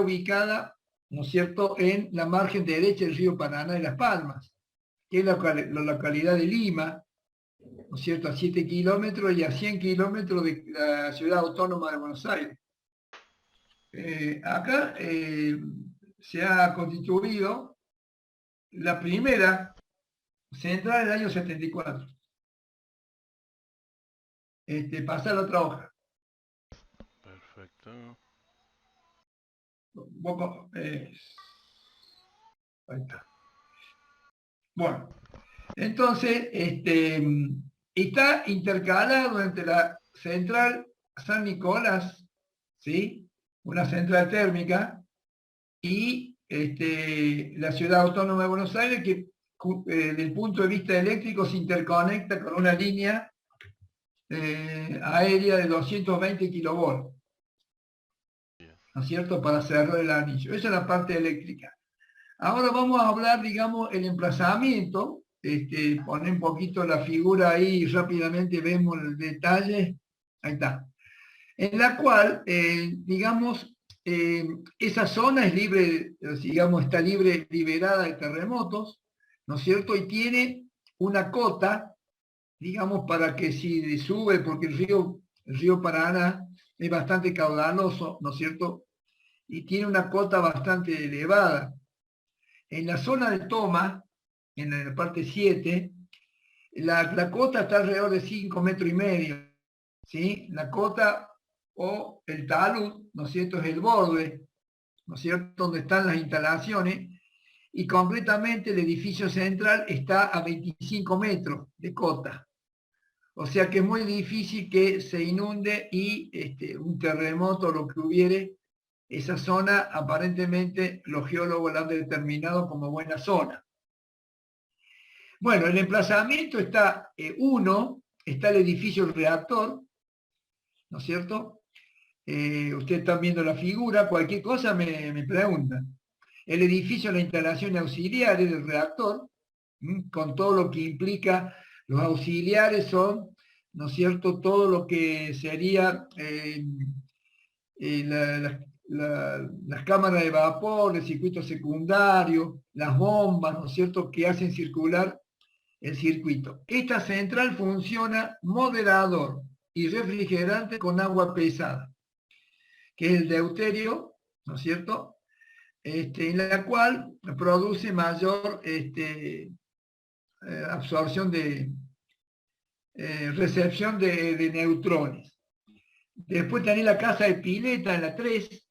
ubicada, ¿no es cierto?, en la margen derecha del río Paraná de Las Palmas, que es la localidad de Lima, ¿no es cierto?, a 7 kilómetros y a 100 kilómetros de la ciudad autónoma de Buenos Aires. Acá se ha constituido la primera central en el año 74. Pasar a otra hoja. Perfecto. Un poco, ahí está. Bueno, entonces, está intercalado entre la central San Nicolás, ¿sí?, una central térmica, y la ciudad autónoma de Buenos Aires, que desde el punto de vista eléctrico se interconecta con una línea aérea de 220 kilovolts, ¿no es cierto?, para cerrar el anillo. Esa es la parte eléctrica. Ahora vamos a hablar, digamos, el emplazamiento. Poner un poquito la figura ahí y rápidamente vemos el detalle. Ahí está. En la cual, digamos, esa zona es libre, digamos, está liberada de terremotos, ¿no es cierto? Y tiene una cota, digamos, para que si sube, porque el río Paraná es bastante caudaloso, ¿no es cierto? Y tiene una cota bastante elevada. En la zona de toma, en la parte 7, la cota está alrededor de 5,5 metros, ¿sí? La cota o el talud, ¿no es cierto?, es el borde, ¿no es cierto?, donde están las instalaciones, y completamente el edificio central está a 25 metros de cota. O sea que es muy difícil que se inunde y un terremoto, lo que hubiere, esa zona aparentemente los geólogos la han determinado como buena zona. Bueno, el emplazamiento está está el edificio reactor, ¿no es cierto? Ustedes están viendo la figura, cualquier cosa me preguntan. El edificio, la instalación auxiliares del reactor, con todo lo que implica, los auxiliares son, ¿no es cierto?, todo lo que sería las cámaras de vapor, el circuito secundario, las bombas, ¿no es cierto?, que hacen circular el circuito. Esta central funciona moderador y refrigerante con agua pesada, que es el deuterio, ¿no es cierto?, en la cual produce mayor absorción recepción de neutrones. Después tenés la casa de pileta en la 3,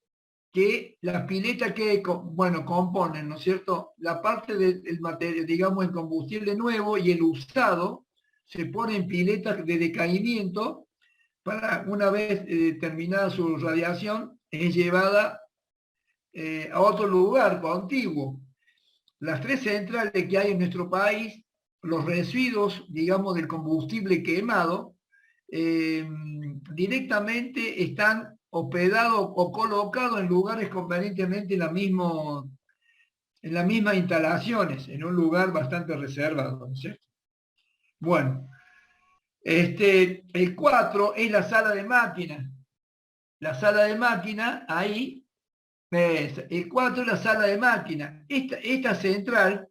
que las piletas que, bueno, componen, ¿no es cierto?, la parte del material, digamos, el combustible nuevo y el usado, se pone en piletas de decaimiento para, una vez terminada su radiación, es llevada a otro lugar contiguo. Las 3 centrales que hay en nuestro país, los residuos, digamos, del combustible quemado, directamente están hospedados o colocados en lugares convenientemente en las mismas instalaciones, en un lugar bastante reservado, ¿no es cierto? Bueno, el 4 es la sala de máquinas. La sala de máquinas, ahí, el 4 es la sala de máquinas. Esta central,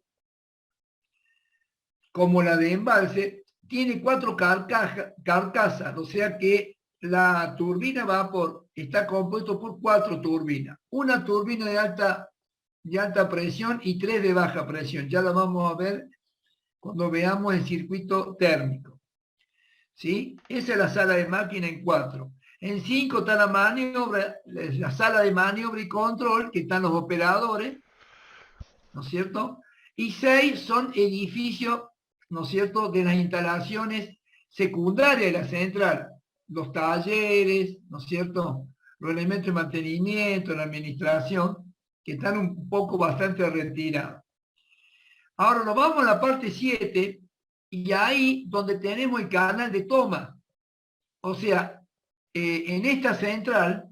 como la de embalse, tiene 4 carcasas, o sea que la turbina a vapor está compuesto por 4 turbinas. Una turbina de alta presión y 3 de baja presión. Ya la vamos a ver cuando veamos el circuito térmico. ¿Sí? Esa es la sala de máquina en 4. En 5 está la maniobra, la sala de maniobra y control, que están los operadores, ¿no es cierto? Y 6 son edificios, ¿no es cierto?, de las instalaciones secundarias de la central, los talleres, ¿no es cierto?, los elementos de mantenimiento, la administración, que están un poco bastante retirados. Ahora nos vamos a la parte 7, y ahí donde tenemos el canal de toma. O sea, en esta central,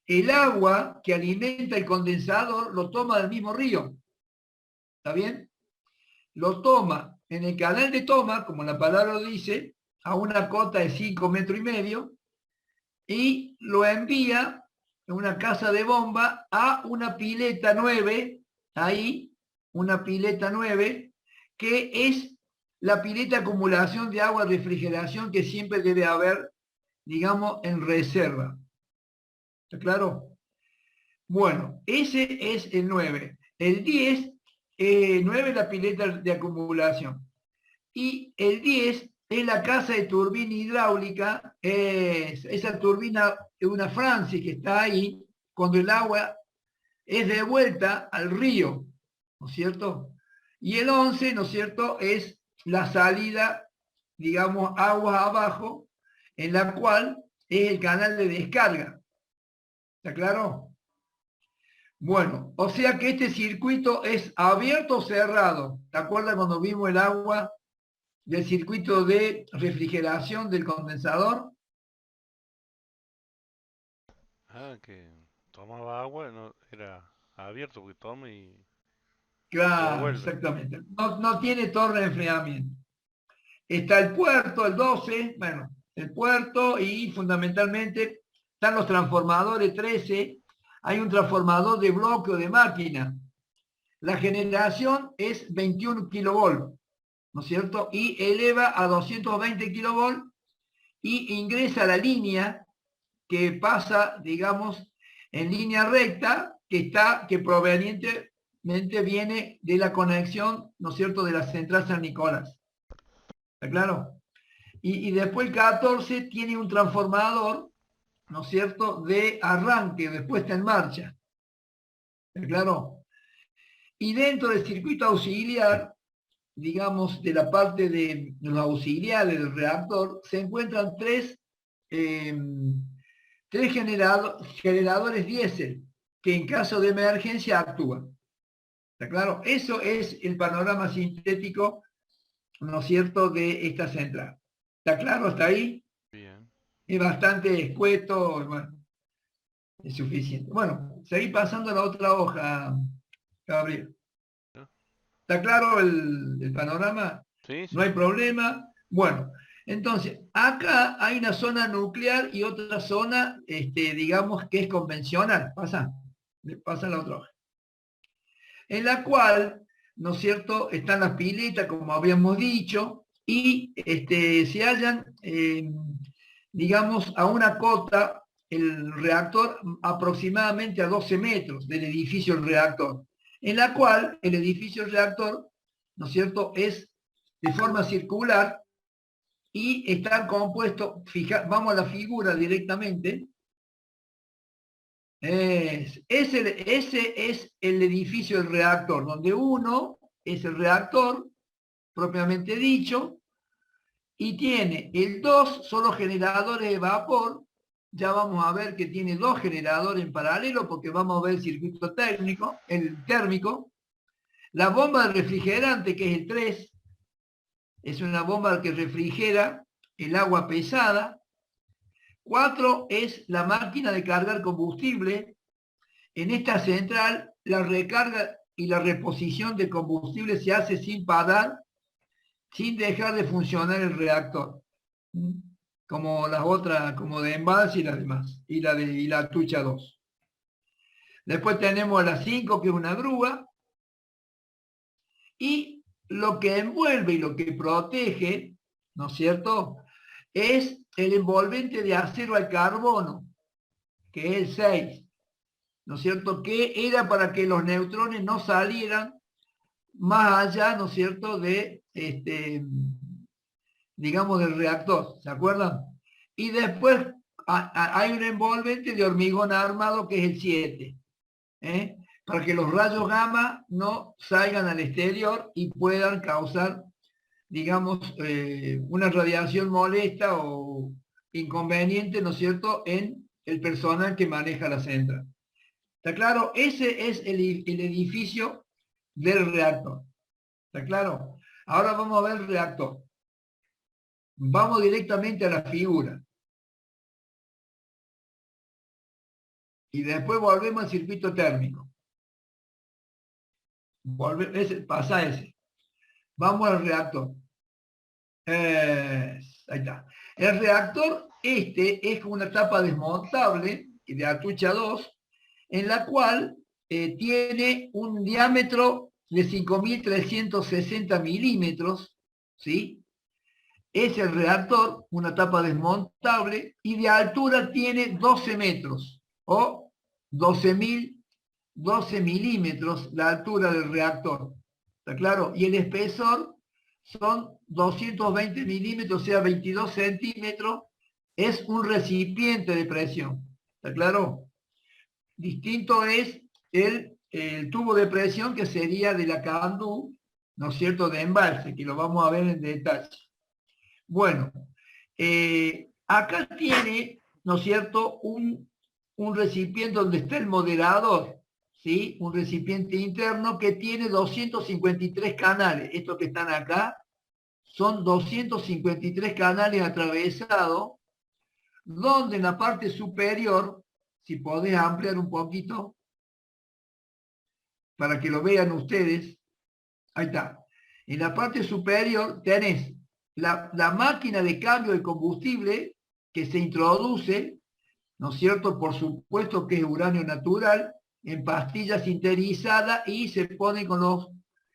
el agua que alimenta el condensador lo toma del mismo río. ¿Está bien? Lo toma en el canal de toma, como la palabra lo dice, a una cota de 5,5 metros, y lo envía, una casa de bomba a una pileta 9, ahí, una pileta 9, que es la pileta de acumulación de agua de refrigeración que siempre debe haber, digamos, en reserva. ¿Está claro? Bueno, ese es el 9. El 10, 9 es la pileta de acumulación. Y el 10 es la casa de turbina hidráulica, esa turbina es una Francis que está ahí cuando el agua es devuelta al río, ¿no es cierto? Y el 11, ¿no es cierto?, es la salida, digamos, aguas abajo, en la cual es el canal de descarga. ¿Está claro? Bueno, o sea que este circuito es abierto o cerrado. ¿Te acuerdas cuando vimos el agua del circuito de refrigeración del condensador? Ah, que tomaba agua, no, era abierto porque toma y Claro, devuelve. exactamente. No tiene torre de enfriamiento. Está el puerto, el 12, bueno, el puerto y fundamentalmente están los transformadores 13. Hay un transformador de bloque o de máquina. La generación es 21 kilovolts, ¿no es cierto? Y eleva a 220 kilovolts y ingresa a la línea que pasa, digamos, en línea recta, que provenientemente viene de la conexión, ¿no es cierto?, de la central San Nicolás. ¿Está claro? Y después el 14 tiene un transformador, ¿no es cierto?, de arranque, de puesta en marcha. ¿Está claro? Y dentro del circuito auxiliar, digamos, de la parte de los auxiliares del reactor, se encuentran eh, tres generadores diésel que en caso de emergencia actúan. ¿Está claro? Eso es el panorama sintético, ¿no es cierto?, de esta central. ¿Está claro hasta ahí? Bien. Es bastante escueto, bueno, es suficiente. Bueno, seguí pasando a la otra hoja, Gabriel. ¿No? ¿Está claro el panorama? Sí, No sí. hay problema. Bueno, entonces, acá hay una zona nuclear y otra zona, digamos, que es convencional. Pasa la otra hoja. En la cual, ¿no es cierto?, están las piletas, como habíamos dicho, y se hallan, digamos, a una cota el reactor aproximadamente a 12 metros del edificio del reactor, en la cual el edificio del reactor, ¿no es cierto?, es de forma circular y está compuesto, vamos a la figura directamente, ese es el edificio del reactor, donde uno es el reactor, propiamente dicho, y tiene el 2 son los generadores de vapor. Ya vamos a ver que tiene dos generadores en paralelo porque vamos a ver el circuito técnico, el térmico. La bomba de refrigerante, que es el 3, es una bomba que refrigera el agua pesada. 4 es la máquina de cargar combustible. En esta central, la recarga y la reposición de combustible se hace sin parar, sin dejar de funcionar el reactor. Como las otras, como de embalse y las demás, y la tucha 2. Después tenemos la 5, que es una grúa, y lo que envuelve y lo que protege, ¿no es cierto?, es el envolvente de acero al carbono, que es el 6, ¿no es cierto?, que era para que los neutrones no salieran más allá, ¿no es cierto?, de, digamos, del reactor, ¿se acuerdan? Y después hay un envolvente de hormigón armado que es el 7, para que los rayos gamma no salgan al exterior y puedan causar, digamos, una radiación molesta o inconveniente, ¿no es cierto?, en el personal que maneja la central. ¿Está claro? Ese es el edificio del reactor. ¿Está claro? Ahora vamos a ver el reactor. Vamos directamente a la figura. Y después volvemos al circuito térmico. Pasa ese. Vamos al reactor. Ahí está. El reactor es una tapa desmontable, de Atucha 2, en la cual tiene un diámetro de 5.360 milímetros, ¿sí? Es el reactor, una tapa desmontable, y de altura tiene 12 metros, o 12 milímetros la altura del reactor. ¿Está claro? Y el espesor son 220 milímetros, o sea, 22 centímetros. Es un recipiente de presión. ¿Está claro? Distinto es el tubo de presión, que sería de la Candú, ¿no es cierto?, de embalse, que lo vamos a ver en detalle. Bueno, acá tiene, ¿no es cierto?, un recipiente donde está el moderador, ¿sí? Un recipiente interno que tiene 253 canales. Estos que están acá son 253 canales atravesados, donde en la parte superior, si podés ampliar un poquito, para que lo vean ustedes, ahí está. En la parte superior tenés la máquina de cambio de combustible que se introduce, ¿no es cierto? Por supuesto que es uranio natural, en pastillas sinterizadas, y se pone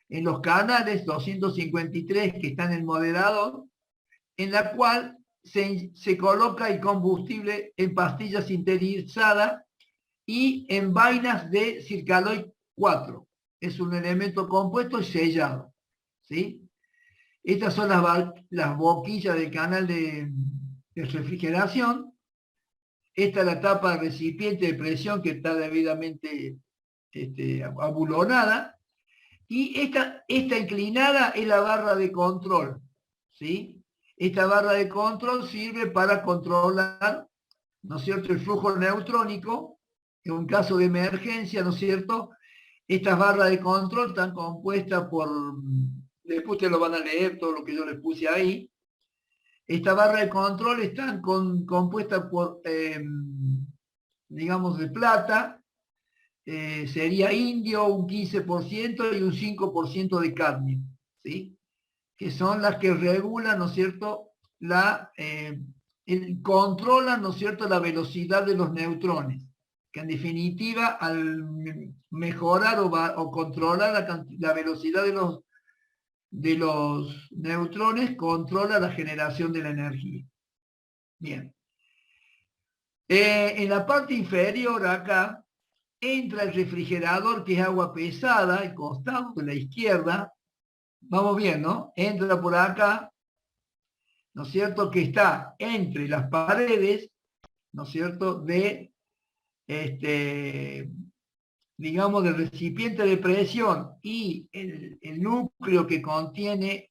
en los canales 253 que están en el moderador, en la cual se coloca el combustible en pastillas sinterizadas y en vainas de Circaloid 4. Es un elemento compuesto y sellado, ¿sí? Estas son las boquillas del canal de refrigeración. Esta es la tapa de recipiente de presión, que está debidamente abulonada. Y esta inclinada es la barra de control, ¿sí? Esta barra de control sirve para controlar, ¿no es cierto?, el flujo neutrónico en un caso de emergencia, ¿no es cierto? Estas barras de control están compuestas por, después ustedes lo van a leer, todo lo que yo les puse ahí. Esta barra de control están compuestas por, digamos, de plata, sería indio un 15% y un 5% de cadmio, ¿sí? Que son las que regulan, ¿no es cierto?, controlan, ¿no es cierto?, la velocidad de los neutrones, que en definitiva, al mejorar o controlar la velocidad de los neutrones, controla la generación de la energía. Bien. En la parte inferior acá entra el refrigerador, que es agua pesada, al costado de la izquierda. Vamos bien, ¿no? Entra por acá, ¿no es cierto?, que está entre las paredes, ¿no es cierto?, digamos, del recipiente de presión y el núcleo que contiene,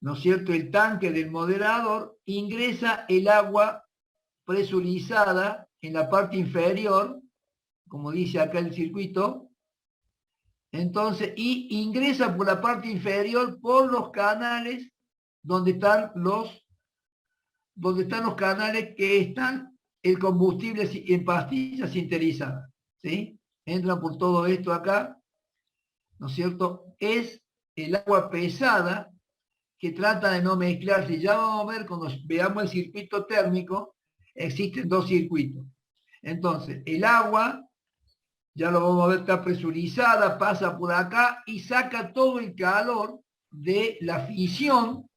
¿no es cierto?, el tanque del moderador. Ingresa el agua presurizada en la parte inferior, como dice acá el circuito. Entonces, y ingresa por la parte inferior por los canales donde están los canales que están el combustible en pastillas sinterizadas, ¿sí? Entra por todo esto acá, ¿no es cierto? Es el agua pesada, que trata de no mezclarse. Ya vamos a ver, cuando veamos el circuito térmico, existen dos circuitos. Entonces, el agua, ya lo vamos a ver, está presurizada, pasa por acá y saca todo el calor de la fisión,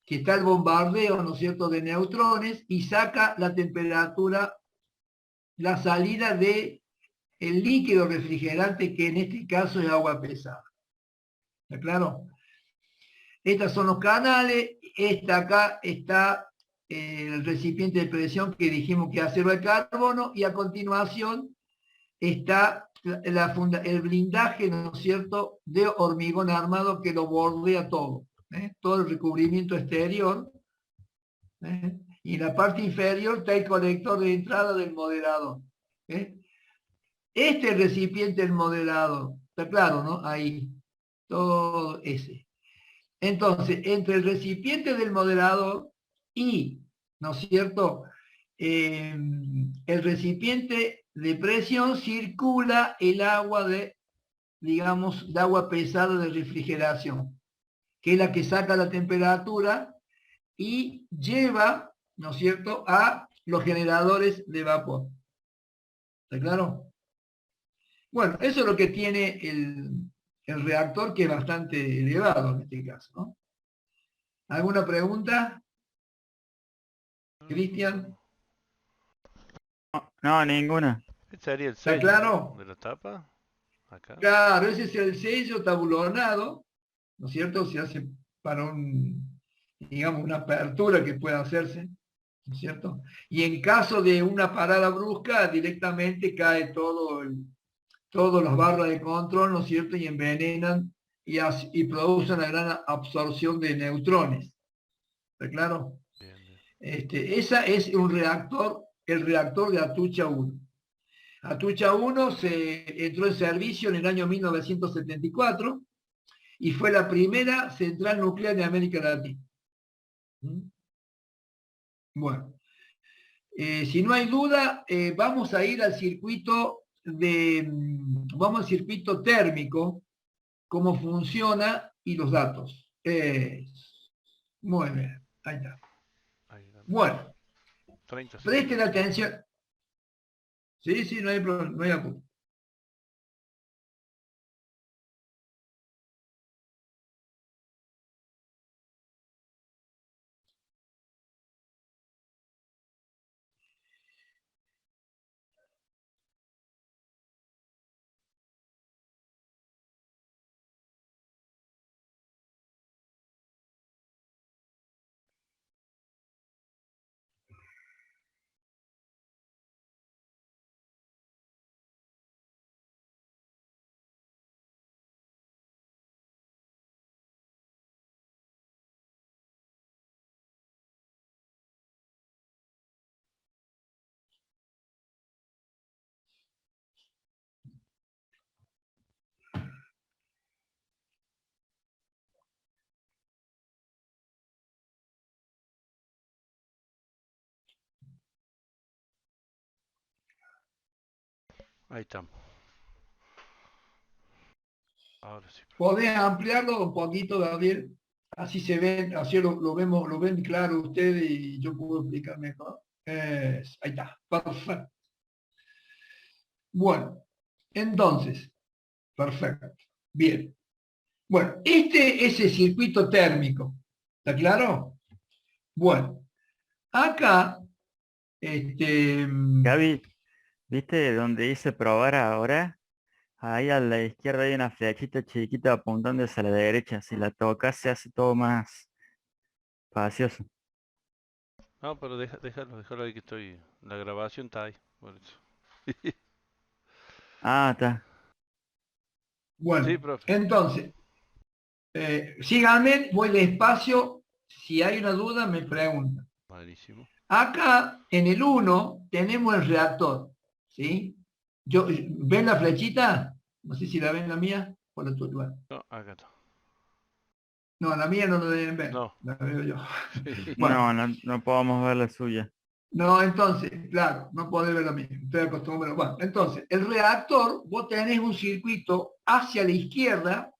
que está el bombardeo, ¿no es cierto?, de neutrones, y saca la temperatura, la salida de el líquido refrigerante, que en este caso es agua pesada. ¿Está claro? Estos son los canales. Acá está el recipiente de presión, que dijimos que es acero de carbono, y a continuación está el blindaje, ¿no es cierto?, de hormigón armado, que lo bordea todo, todo el recubrimiento exterior, y en la parte inferior está el colector de entrada del moderador. Este recipiente del moderador, está claro, ¿no? Ahí, todo ese. Entonces, entre el recipiente del moderador y, ¿no es cierto?, el recipiente de presión, circula el agua digamos, de agua pesada de refrigeración, que es la que saca la temperatura y lleva, ¿no es cierto?, a los generadores de vapor. ¿Está claro? Bueno, eso es lo que tiene el reactor, que es bastante elevado en este caso, ¿no? ¿Alguna pregunta, Cristian? No, no, ninguna. Este sería el ¿Está sello, ¿no? claro? De la tapa. Acá. Claro, ese es el sello tabulonado, ¿no es cierto? Se hace para digamos, una apertura que pueda hacerse, ¿no es cierto? Y en caso de una parada brusca, directamente cae todos los barras de control, ¿no es cierto? Y envenenan y producen una gran absorción de neutrones. ¿Está claro? Bien, bien. Esa es un reactor, el reactor de Atucha 1. Atucha 1 se entró en servicio en el año 1974 y fue la primera central nuclear de América Latina. Bueno, si no hay duda, vamos a ir al circuito vamos al circuito térmico, cómo funciona y los datos. Muy bien, ahí está. Ahí, dame Bueno, 30 presten segundos. atención. Sí, sí, no hay problema, no hay apuro. Ahí estamos. Ahora sí. ¿Podés ampliarlo un poquito, Gabriel? Así se ven, así lo vemos, lo ven claro ustedes y yo puedo explicar mejor. Ahí está, perfecto. Bueno, entonces, perfecto. Bien. Bueno, este es el circuito térmico. ¿Está claro? Bueno, acá, Gaby, ¿viste donde dice probar ahora? Ahí a la izquierda hay una flechita chiquita apuntando hacia la derecha. Si la tocas se hace todo más espacioso. No, pero déjalo ahí que estoy. La grabación está ahí. Por eso. Ah, está. Sí, bueno, profe. entonces, síganme, voy despacio. Si hay una duda, me preguntan. Malísimo. Acá en el 1 tenemos el reactor, ¿sí? ¿Ven la flechita? No sé si la ven la mía o la tuya. No, acá está. No, la mía no la deben ver, No. la veo yo. Sí. Bueno, No, no, no podemos ver la suya. no, entonces, claro, no podés ver la mía, estoy acostumbrado. Bueno, entonces, el reactor, vos tenés un circuito hacia la izquierda,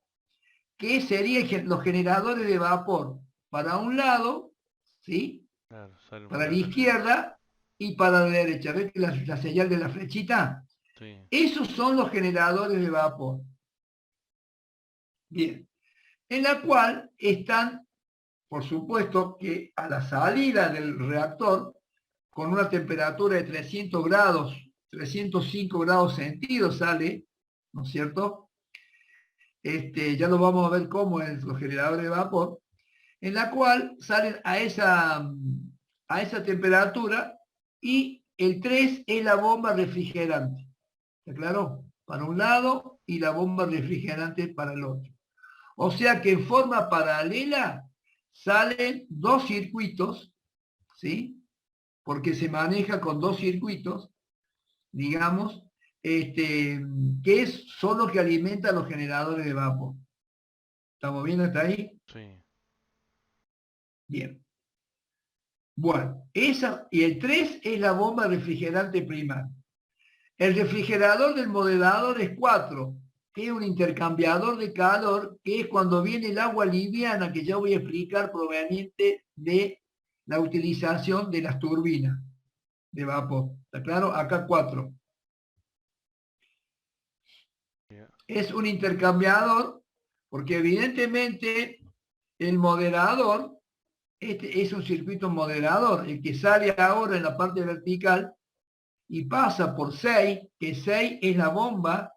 que sería los generadores de vapor para un lado, ¿sí? Claro, sale un Para la flash ahí. izquierda y para la derecha. ¿Ves la señal de la flechita? Sí. Esos son los generadores de vapor. Bien. En la cual están, por supuesto, que a la salida del reactor, con una temperatura de 300 grados, 305 grados centígrados sale, ¿no es cierto? Ya lo vamos a ver cómo es los generadores de vapor, en la cual salen a esa temperatura y el 3 es la bomba refrigerante. ¿Está claro? Para un lado y la bomba refrigerante para el otro. O sea que en forma paralela salen dos circuitos, ¿sí? Porque se maneja con dos circuitos, digamos, son los que alimentan los generadores de vapor. ¿Estamos viendo hasta ahí? Sí. Bien. Bueno, y el 3 es la bomba refrigerante primaria. El refrigerador del modelador es 4, que es un intercambiador de calor, que es cuando viene el agua liviana, que ya voy a explicar, proveniente de la utilización de las turbinas de vapor. ¿Está claro? Acá 4. Es un intercambiador, porque evidentemente el moderador, este es un circuito moderador, el que sale ahora en la parte vertical y pasa por 6, que 6 es la bomba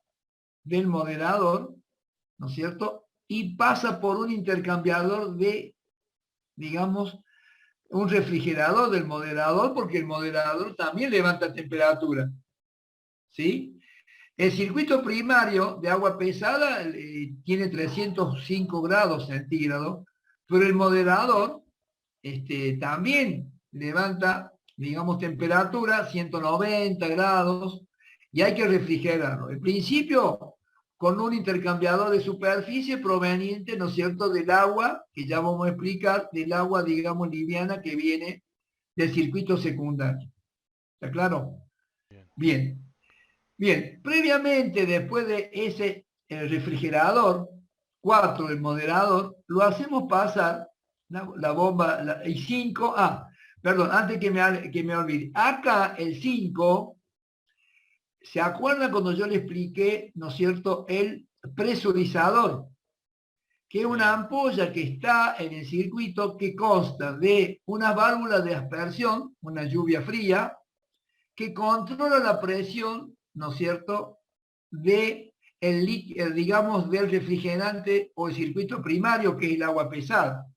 del moderador, ¿no es cierto? Y pasa por un intercambiador de, digamos, un refrigerador del moderador, porque el moderador también levanta temperatura, ¿sí? El circuito primario de agua pesada tiene 305 grados centígrados, pero el moderador también levanta, digamos, temperatura 190 grados y hay que refrigerarlo. En principio, con un intercambiador de superficie proveniente, ¿no es cierto?, del agua, que ya vamos a explicar, del agua, digamos, liviana que viene del circuito secundario. ¿Está claro? Bien. Bien, previamente, después de ese refrigerador, 4 del moderador, lo hacemos pasar, la bomba, el 5, perdón, antes que me olvide, acá el 5, ¿se acuerda cuando yo le expliqué, ¿no es cierto?, el presurizador? Que es una ampolla que está en el circuito que consta de una válvula de aspersión, una lluvia fría, que controla la presión, ¿no es cierto?, de digamos, del refrigerante o el circuito primario, que es el agua pesada.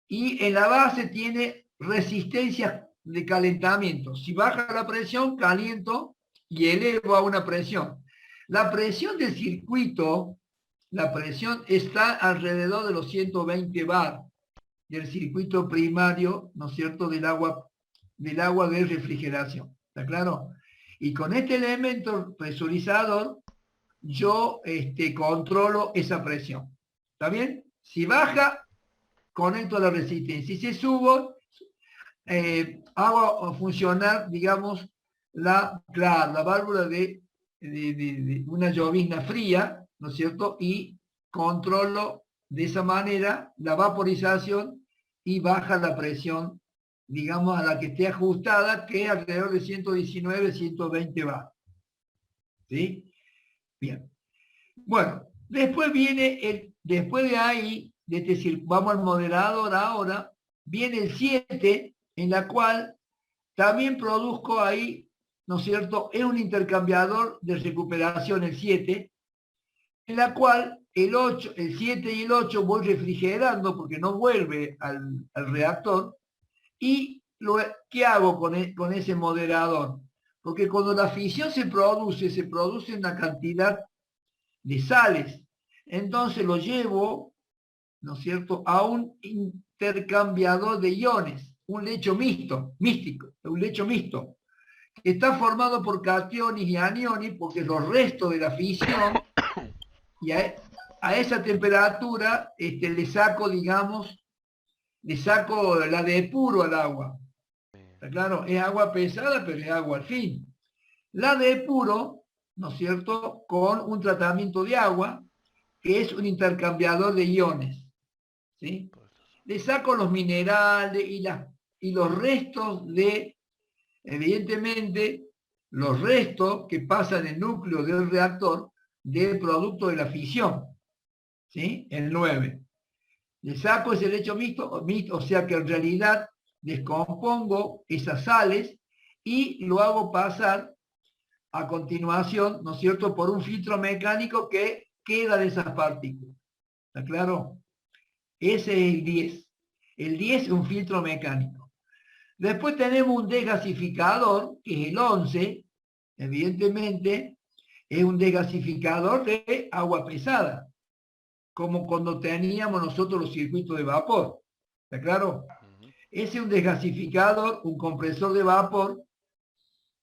Y en la base tiene resistencia de calentamiento. Si baja la presión, caliento y elevo a una presión. La presión del circuito, la presión está alrededor de los 120 bar del circuito primario, ¿no es cierto?, del agua de refrigeración. ¿Está claro? Y con este elemento presurizador, yo controlo esa presión. ¿Está bien? Si baja, conecto la resistencia. Si se subo, hago funcionar, digamos, la válvula de una llovizna fría, ¿no es cierto? Y controlo de esa manera la vaporización y baja la presión, digamos, a la que esté ajustada, que es alrededor de 119, 120 bar. ¿Sí? Bien. Bueno, después viene después de ahí, vamos al moderador ahora, viene el 7, en la cual también produzco ahí, ¿no es cierto?, es un intercambiador de recuperación el 7, en la cual el 8, el 7 y el 8 voy refrigerando porque no vuelve al reactor. ¿Y qué hago con ese moderador? Porque cuando la fisión se produce una cantidad de sales. Entonces lo llevo, ¿no es cierto?, a un intercambiador de iones, un lecho un lecho mixto, que está formado por cationes y aniones, porque los restos de la fisión, y a esa temperatura le saco, digamos, la depuro al agua. ¿Está claro? Es agua pesada, pero es agua al fin. La depuro, ¿no es cierto?, con un tratamiento de agua, que es un intercambiador de iones. ¿Sí? Le saco los minerales y los restos evidentemente, los restos que pasan en el núcleo del reactor del producto de la fisión. ¿Sí? El 9. Le saco ese lecho mixto, o sea que en realidad descompongo esas sales y lo hago pasar a continuación, ¿no es cierto?, por un filtro mecánico que queda de esas partículas. ¿Está claro? Ese es el 10. El 10 es un filtro mecánico. Después tenemos un desgasificador, que es el 11, evidentemente, es un desgasificador de agua pesada, como cuando teníamos nosotros los circuitos de vapor. ¿Está claro? Ese es un desgasificador, un compresor de vapor,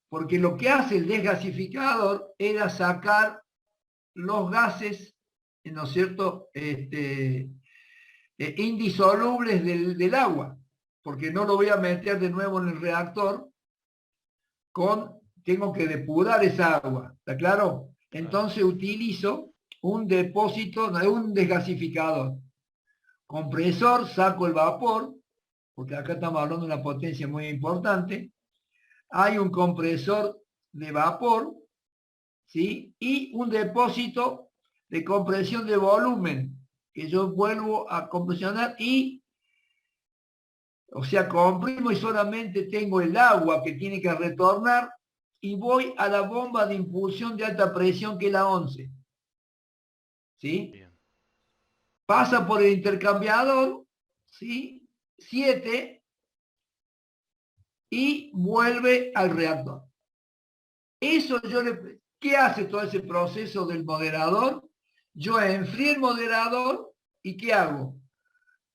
porque lo que hace el desgasificador era sacar los gases, ¿no es cierto?, indisolubles del agua, porque no lo voy a meter de nuevo en el reactor, tengo que depurar esa agua, ¿está claro? Entonces utilizo un depósito, un desgasificador. Compresor, saco el vapor, porque acá estamos hablando de una potencia muy importante. Hay un compresor de vapor, ¿sí? Y un depósito de compresión de volumen, que yo vuelvo a compresionar y, o sea, comprimo y solamente tengo el agua que tiene que retornar y voy a la bomba de impulsión de alta presión, que es la 11. ¿Sí? Bien. Pasa por el intercambiador, ¿sí? 7 y vuelve al reactor. Eso ¿qué hace todo ese proceso del moderador? Yo enfrío el moderador y ¿qué hago?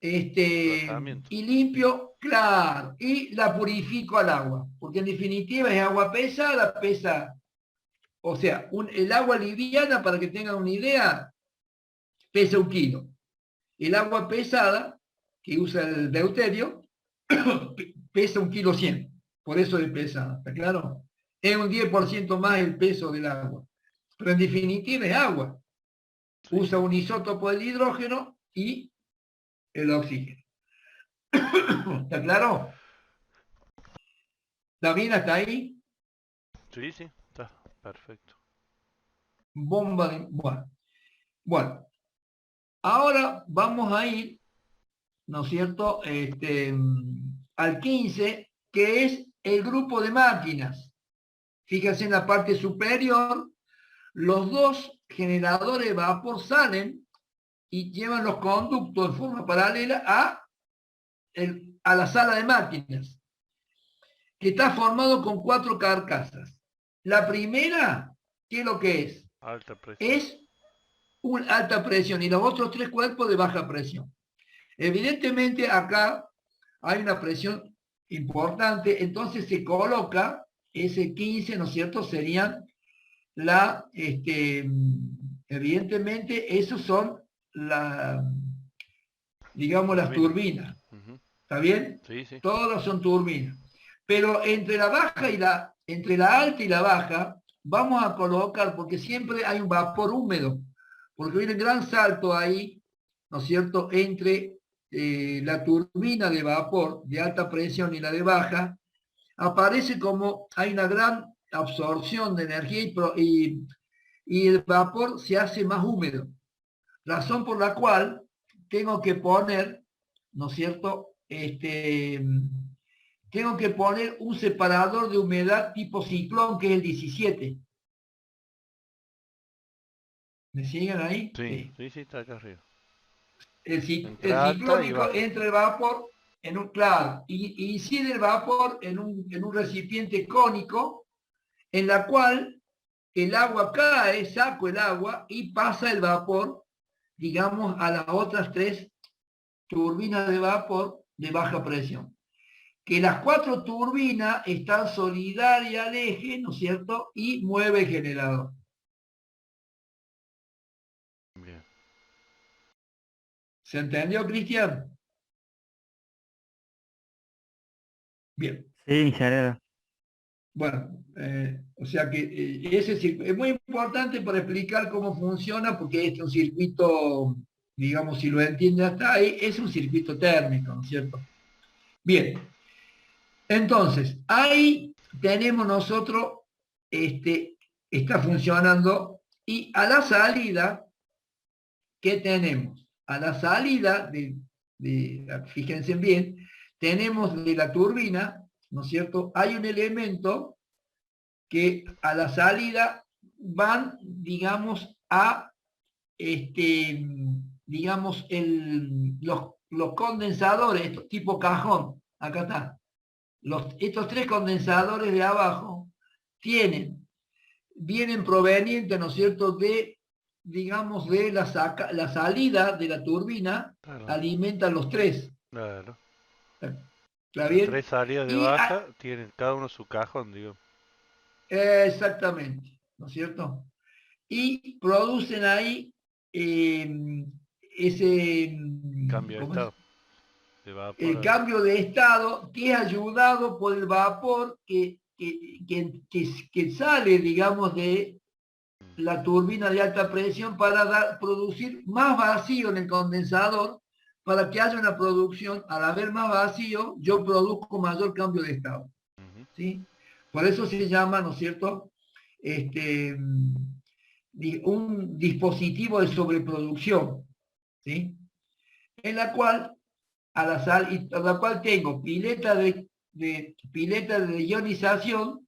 Tratamiento. Y limpio, claro, y la purifico al agua, porque en definitiva es agua pesada, pesa, o sea, el agua liviana, para que tengan una idea, pesa 1 kilo. El agua pesada, que usa el deuterio, pesa 1,1 kg. Por eso es pesada, ¿está claro? Es un 10% más el peso del agua. Pero en definitiva es agua. Sí. Usa un isótopo del hidrógeno y el oxígeno. ¿Está claro? ¿David hasta ahí? Sí, sí, está perfecto. Bomba de... Bueno, ahora vamos a ir, ¿no es cierto?, al 15, que es el grupo de máquinas. Fíjense en la parte superior, los dos generadores de vapor salen y llevan los conductos en forma paralela a la sala de máquinas, que está formado con 4 carcasas. La primera, ¿qué es lo que es? Alta presión. Es una alta presión y los otros 3 cuerpos de baja presión. Evidentemente acá hay una presión importante, entonces se coloca ese 15, ¿no es cierto? Serían evidentemente esos son digamos, las turbinas. Ujú. ¿Está bien? Sí, sí. Todas son turbinas. Pero entre la baja entre la alta y la baja, vamos a colocar, porque siempre hay un vapor húmedo, porque viene un gran salto ahí, ¿no es cierto?, entre la turbina de vapor de alta presión y la de baja, aparece como hay una gran absorción de energía y el vapor se hace más húmedo. Razón por la cual tengo que poner, ¿no es cierto?, tengo que poner un separador de humedad tipo ciclón, que es el 17. ¿Me siguen ahí? Sí, Sí. sí, sí, está acá arriba. El Entre alta y ciclónico baja. entra el vapor en un, claro, y incide el vapor en un recipiente cónico, en la cual el agua cae, saco el agua y pasa el vapor, digamos, a las otras 3 turbinas de vapor de baja presión. Que las 4 turbinas están solidarias al eje, ¿no es cierto? Y mueve el generador. Bien. ¿Se entendió, Cristian? Bien. Sí, ingeniero. Bueno, o sea que ese es muy importante para explicar cómo funciona, porque este es un circuito, digamos, si lo entiende hasta ahí, es un circuito térmico, ¿no es cierto? Bien, entonces, ahí tenemos nosotros, está funcionando, y a la salida, ¿qué tenemos? A la salida fíjense bien, tenemos de la turbina, ¿no es cierto? Hay un elemento que a la salida van, digamos, digamos, los condensadores, estos tipo cajón, acá está. Estos 3 condensadores de abajo vienen provenientes, ¿no es cierto?, digamos, de la salida de la turbina, Claro. alimentan los 3. Claro. ¿Está Las bien? 3 salidas de Y baja tienen cada uno su cajón, digo. exactamente, ¿no es cierto? Y producen ahí ese, Cambio de ¿cómo es? estado. De vapor El a... cambio de estado, que es ayudado por el vapor que sale, digamos, de la turbina de alta presión para producir más vacío en el condensador, para que haya una producción. Al haber más vacío, yo produzco mayor cambio de estado. Ujú. ¿Sí? Por eso se llama, ¿no es cierto?, un dispositivo de sobreproducción, ¿sí? En la cual, a la cual tengo pileta de ionización,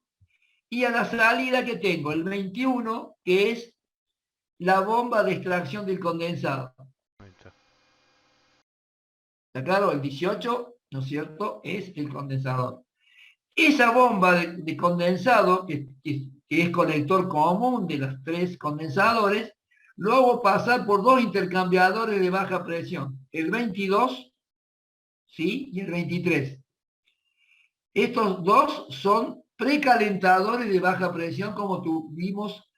y a la salida que tengo el 21, que es la bomba de extracción del condensado. Ahí está. ¿Está claro? El 18, ¿no es cierto?, es el condensador. Esa bomba de condensado, que es colector común de los 3 condensadores, lo hago pasar por 2 intercambiadores de baja presión, el 22, ¿sí?, y el 23. Estos 2 son precalentadores de baja presión, como tuvimos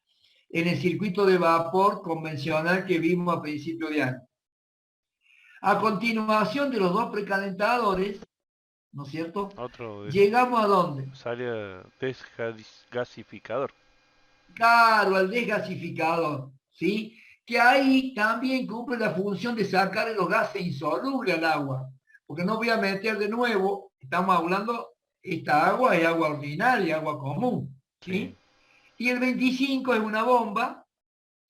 en el circuito de vapor convencional que vimos a principio de año. A continuación de los 2 precalentadores, ¿no es cierto?, Otro llegamos a dónde. sale desgasificador. Claro, al desgasificador, ¿sí? Que ahí también cumple la función de sacar los gases insolubles al agua. Porque no voy a meter de nuevo, estamos hablando, esta agua es agua ordinaria, agua común, ¿sí? Sí. Y el 25 es una bomba,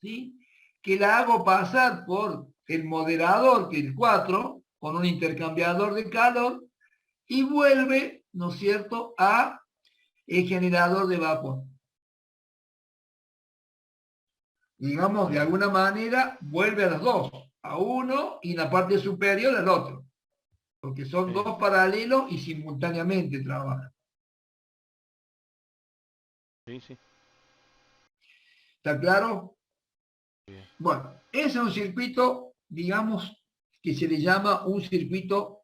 ¿sí?, que la hago pasar por el moderador, que es el 4, con un intercambiador de calor, y vuelve, ¿no es cierto?, a el generador de vapor. Digamos, de alguna manera, vuelve a los 2, a uno y en la parte superior al otro, porque son Sí. 2 paralelos y simultáneamente trabajan. Sí, sí. ¿Está claro? Bien. Bueno, ese es un circuito, digamos, que se le llama un circuito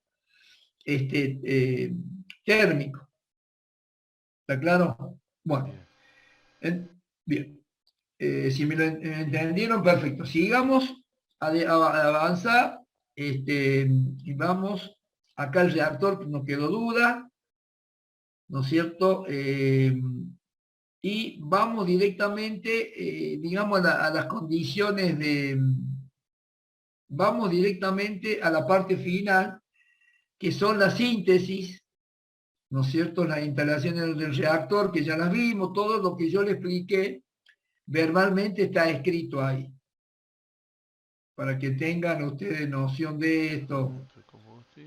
térmico. ¿Está claro? Bueno, Bien. bien. Si me lo entendieron, perfecto. Sigamos a avanzar, y vamos, acá el reactor, no quedó duda, ¿no es cierto? Y vamos directamente, digamos, a las condiciones vamos directamente a la parte final, que son la síntesis, ¿no es cierto? Las instalaciones del reactor, que ya las vimos, todo lo que yo le expliqué verbalmente está escrito ahí, para que tengan ustedes noción de esto.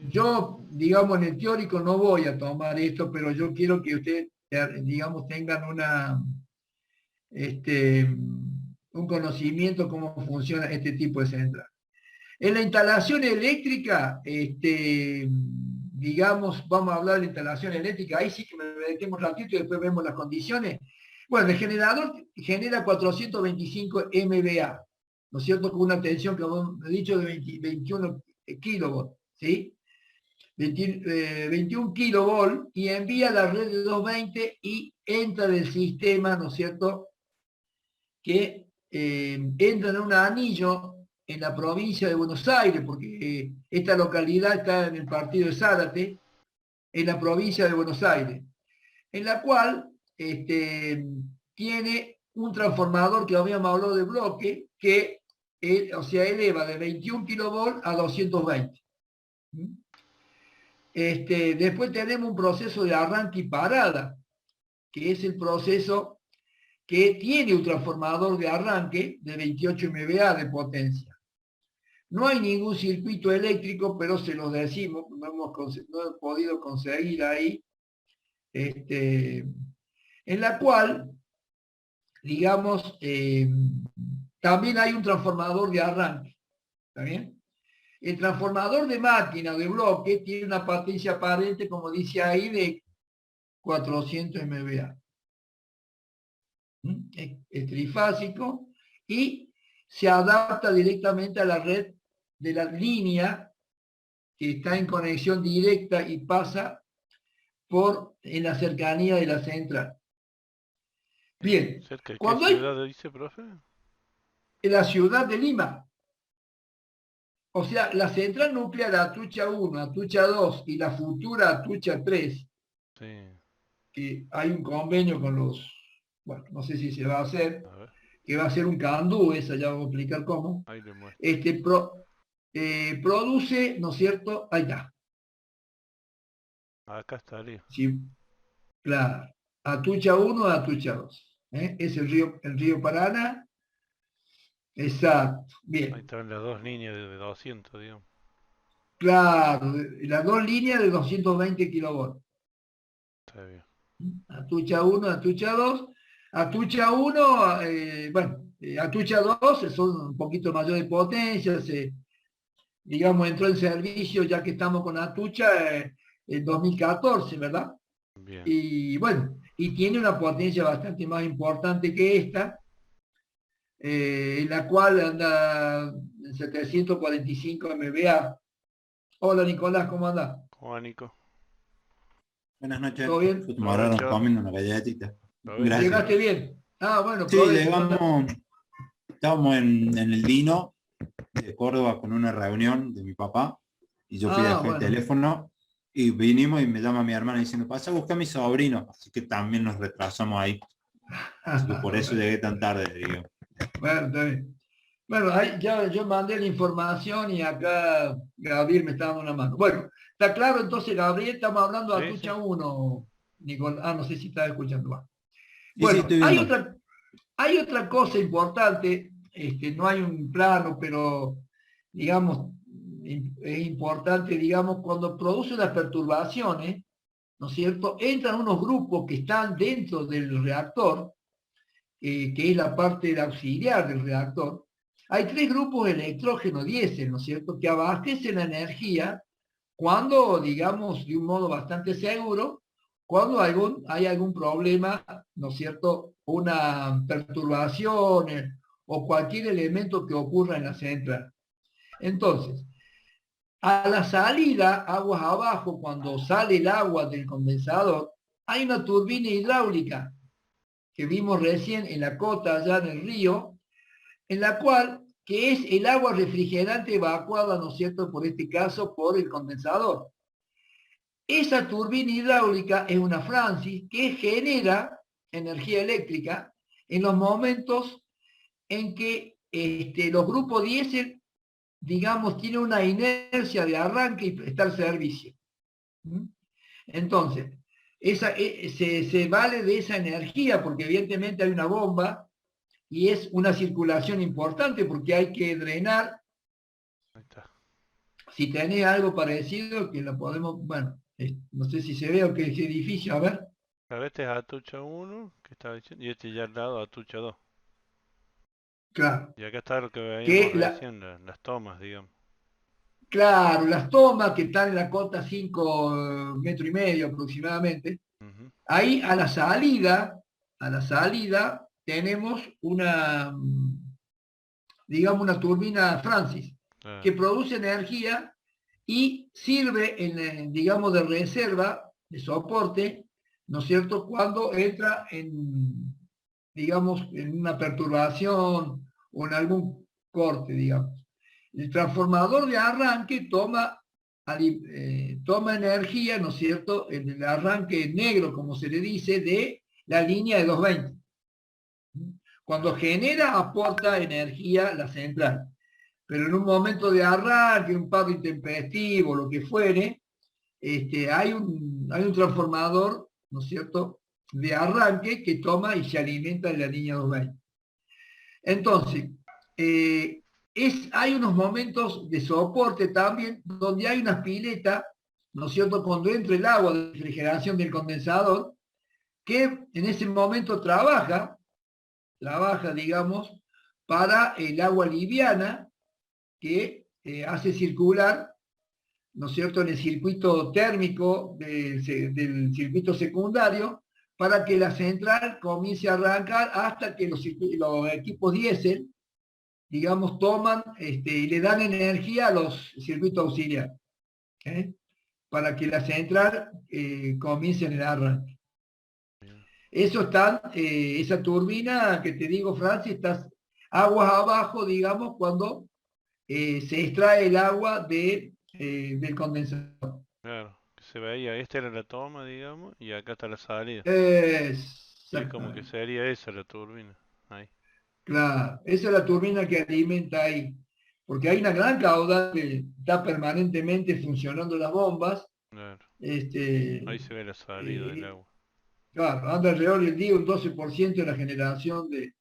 Yo, digamos, en el teórico no voy a tomar esto, pero yo quiero que ustedes, digamos, tengan un conocimiento cómo funciona este tipo de central. En la instalación eléctrica, digamos, vamos a hablar de la instalación eléctrica, ahí sí que me detengo un ratito y después vemos las condiciones. Bueno, el generador genera 425 MVA, ¿no es cierto?, con una tensión, como he dicho, de 21 kilovolts, ¿sí? 21 kilovolts, y envía a la red de 220 y entra del sistema, ¿no es cierto?, que entra en un anillo en la provincia de Buenos Aires, porque esta localidad está en el partido de Zárate, en la provincia de Buenos Aires, en la cual tiene un transformador que habíamos hablado de bloque, que o sea, eleva de 21 kilovolts a 220. Después tenemos un proceso de arranque y parada, que es el proceso que tiene un transformador de arranque de 28 MVA de potencia. No hay ningún circuito eléctrico, pero se los decimos, no hemos podido conseguir ahí, en la cual, digamos, también hay un transformador de arranque. ¿Está bien? El transformador de máquina de bloque tiene una potencia aparente, como dice ahí, de 400 MVA. Es trifásico y se adapta directamente a la red de la línea que está en conexión directa y pasa en la cercanía de la central. Bien, ¿Cerca de qué cuando hay ciudad dice, profe? en la ciudad de Lima, o sea, la central nuclear Atucha 1, Atucha 2 y la futura Atucha 3, Sí. que hay un convenio con bueno, no sé si se va a hacer, A ver, que va a ser un candú, esa ya voy a explicar cómo, ahí le muestro. produce, ¿no es cierto? Ahí está. Acá estaría. Sí, claro. Atucha 1 a Atucha 2. Es el río Paraná. Exacto, Ahí bien. estaban las dos líneas de 200, digamos. Claro, las dos líneas de 220 kilovoltios. Está bien. Atucha 1, Atucha 2. Atucha 1, bueno, Atucha 2 son un poquito mayor de potencia, digamos, entró en servicio ya que estamos con Atucha en 2014, ¿verdad? Bien. Y bueno, y tiene una potencia bastante más importante que esta, en la cual anda en 745 MVA. Hola Nicolás, ¿cómo andás? ¿Cómo va, Nico? Buenas noches, ¿Todo bien? justo me agarraron Provecho. comiendo una galletita. Provecho. Gracias. ¿Llegaste bien? Ah, bueno, Sí, provecho. Hola. estábamos en el Dino de Córdoba con una reunión de mi papá y yo fui a Ah, dejar el bueno. teléfono y vinimos y me llama mi hermana diciendo, pasa a buscar a mi sobrino, así que también nos retrasamos ahí. Así que por eso llegué tan tarde, digo. Bueno, está bien. Bueno, ahí ya yo mandé la información y acá Gabriel me está dando una mano. Bueno, está claro entonces, Gabriel, estamos hablando de Sí, Atucha sí. 1, Nicolás. Ah, no sé si estás escuchando más. Sí, sí, Bueno, estoy viendo. hay otra cosa importante, no hay un plano, pero digamos, es importante, digamos, cuando produce unas perturbaciones, ¿no es cierto? Entran unos grupos que están dentro del reactor, que es la parte auxiliar del reactor. Hay tres grupos electrógeno diésel, ¿no es cierto?, que abastecen la energía cuando, digamos, de un modo bastante seguro, cuando hay algún problema, ¿no es cierto?, una perturbación o cualquier elemento que ocurra en la central. Entonces, a la salida, aguas abajo, cuando sale el agua del condensador, hay una turbina hidráulica que vimos recién en la cota allá en el río, en la cual, que es el agua refrigerante evacuada, ¿no es cierto?, por este caso, por el condensador. Esa turbina hidráulica es una Francis que genera energía eléctrica en los momentos en que los grupos diésel, digamos, tienen una inercia de arranque y está al servicio. Entonces, se vale de esa energía porque evidentemente hay una bomba y es una circulación importante porque hay que drenar. Ahí está. Si tenés algo parecido, que lo podemos, bueno, no sé si se ve o qué es edificio, a ver. Claro, este es Atucha 1, que estaba diciendo, y este ya al lado Atucha 2. Claro, Y acá está lo que veíamos que recién, las tomas, digamos. claro, las tomas que están en la cota 5 metros y medio aproximadamente, Ujú. ahí a la salida tenemos una, digamos, una turbina Francis, que Claro. produce energía y sirve, digamos, de reserva, de soporte, ¿no es cierto?, cuando entra en, digamos, en una perturbación o en algún corte, digamos. El transformador de arranque toma energía, ¿no es cierto?, en el arranque negro, como se le dice, de la línea de 220. Cuando genera, aporta energía la central. Pero en un momento de arranque, un paro intempestivo, lo que fuere, hay un transformador, ¿no es cierto?, de arranque que toma y se alimenta de la línea 220. Entonces, hay unos momentos de soporte también donde hay unas piletas, ¿no es cierto?, cuando entra el agua de refrigeración del condensador, que en ese momento trabaja, digamos, para el agua liviana que hace circular, ¿no es cierto?, en el circuito térmico del circuito secundario, para que la central comience a arrancar hasta que los equipos diésel, digamos, toman y le dan energía a los circuitos auxiliares, ¿eh?, para que la central comience en el arranque. Bien. Eso está, esa turbina que te digo, Francis, está aguas abajo, digamos, cuando se extrae el agua del condensador. Claro, que se veía, esta era la toma, digamos, y acá está la salida. Y es como que Exactamente. sería esa la turbina. Ahí. Claro, esa es la turbina que alimenta ahí, porque hay una gran caudal que está permanentemente funcionando las bombas. Claro. Ahí Este, se ve la salida del eh, agua. Claro, anda alrededor del día un 12% de la generación de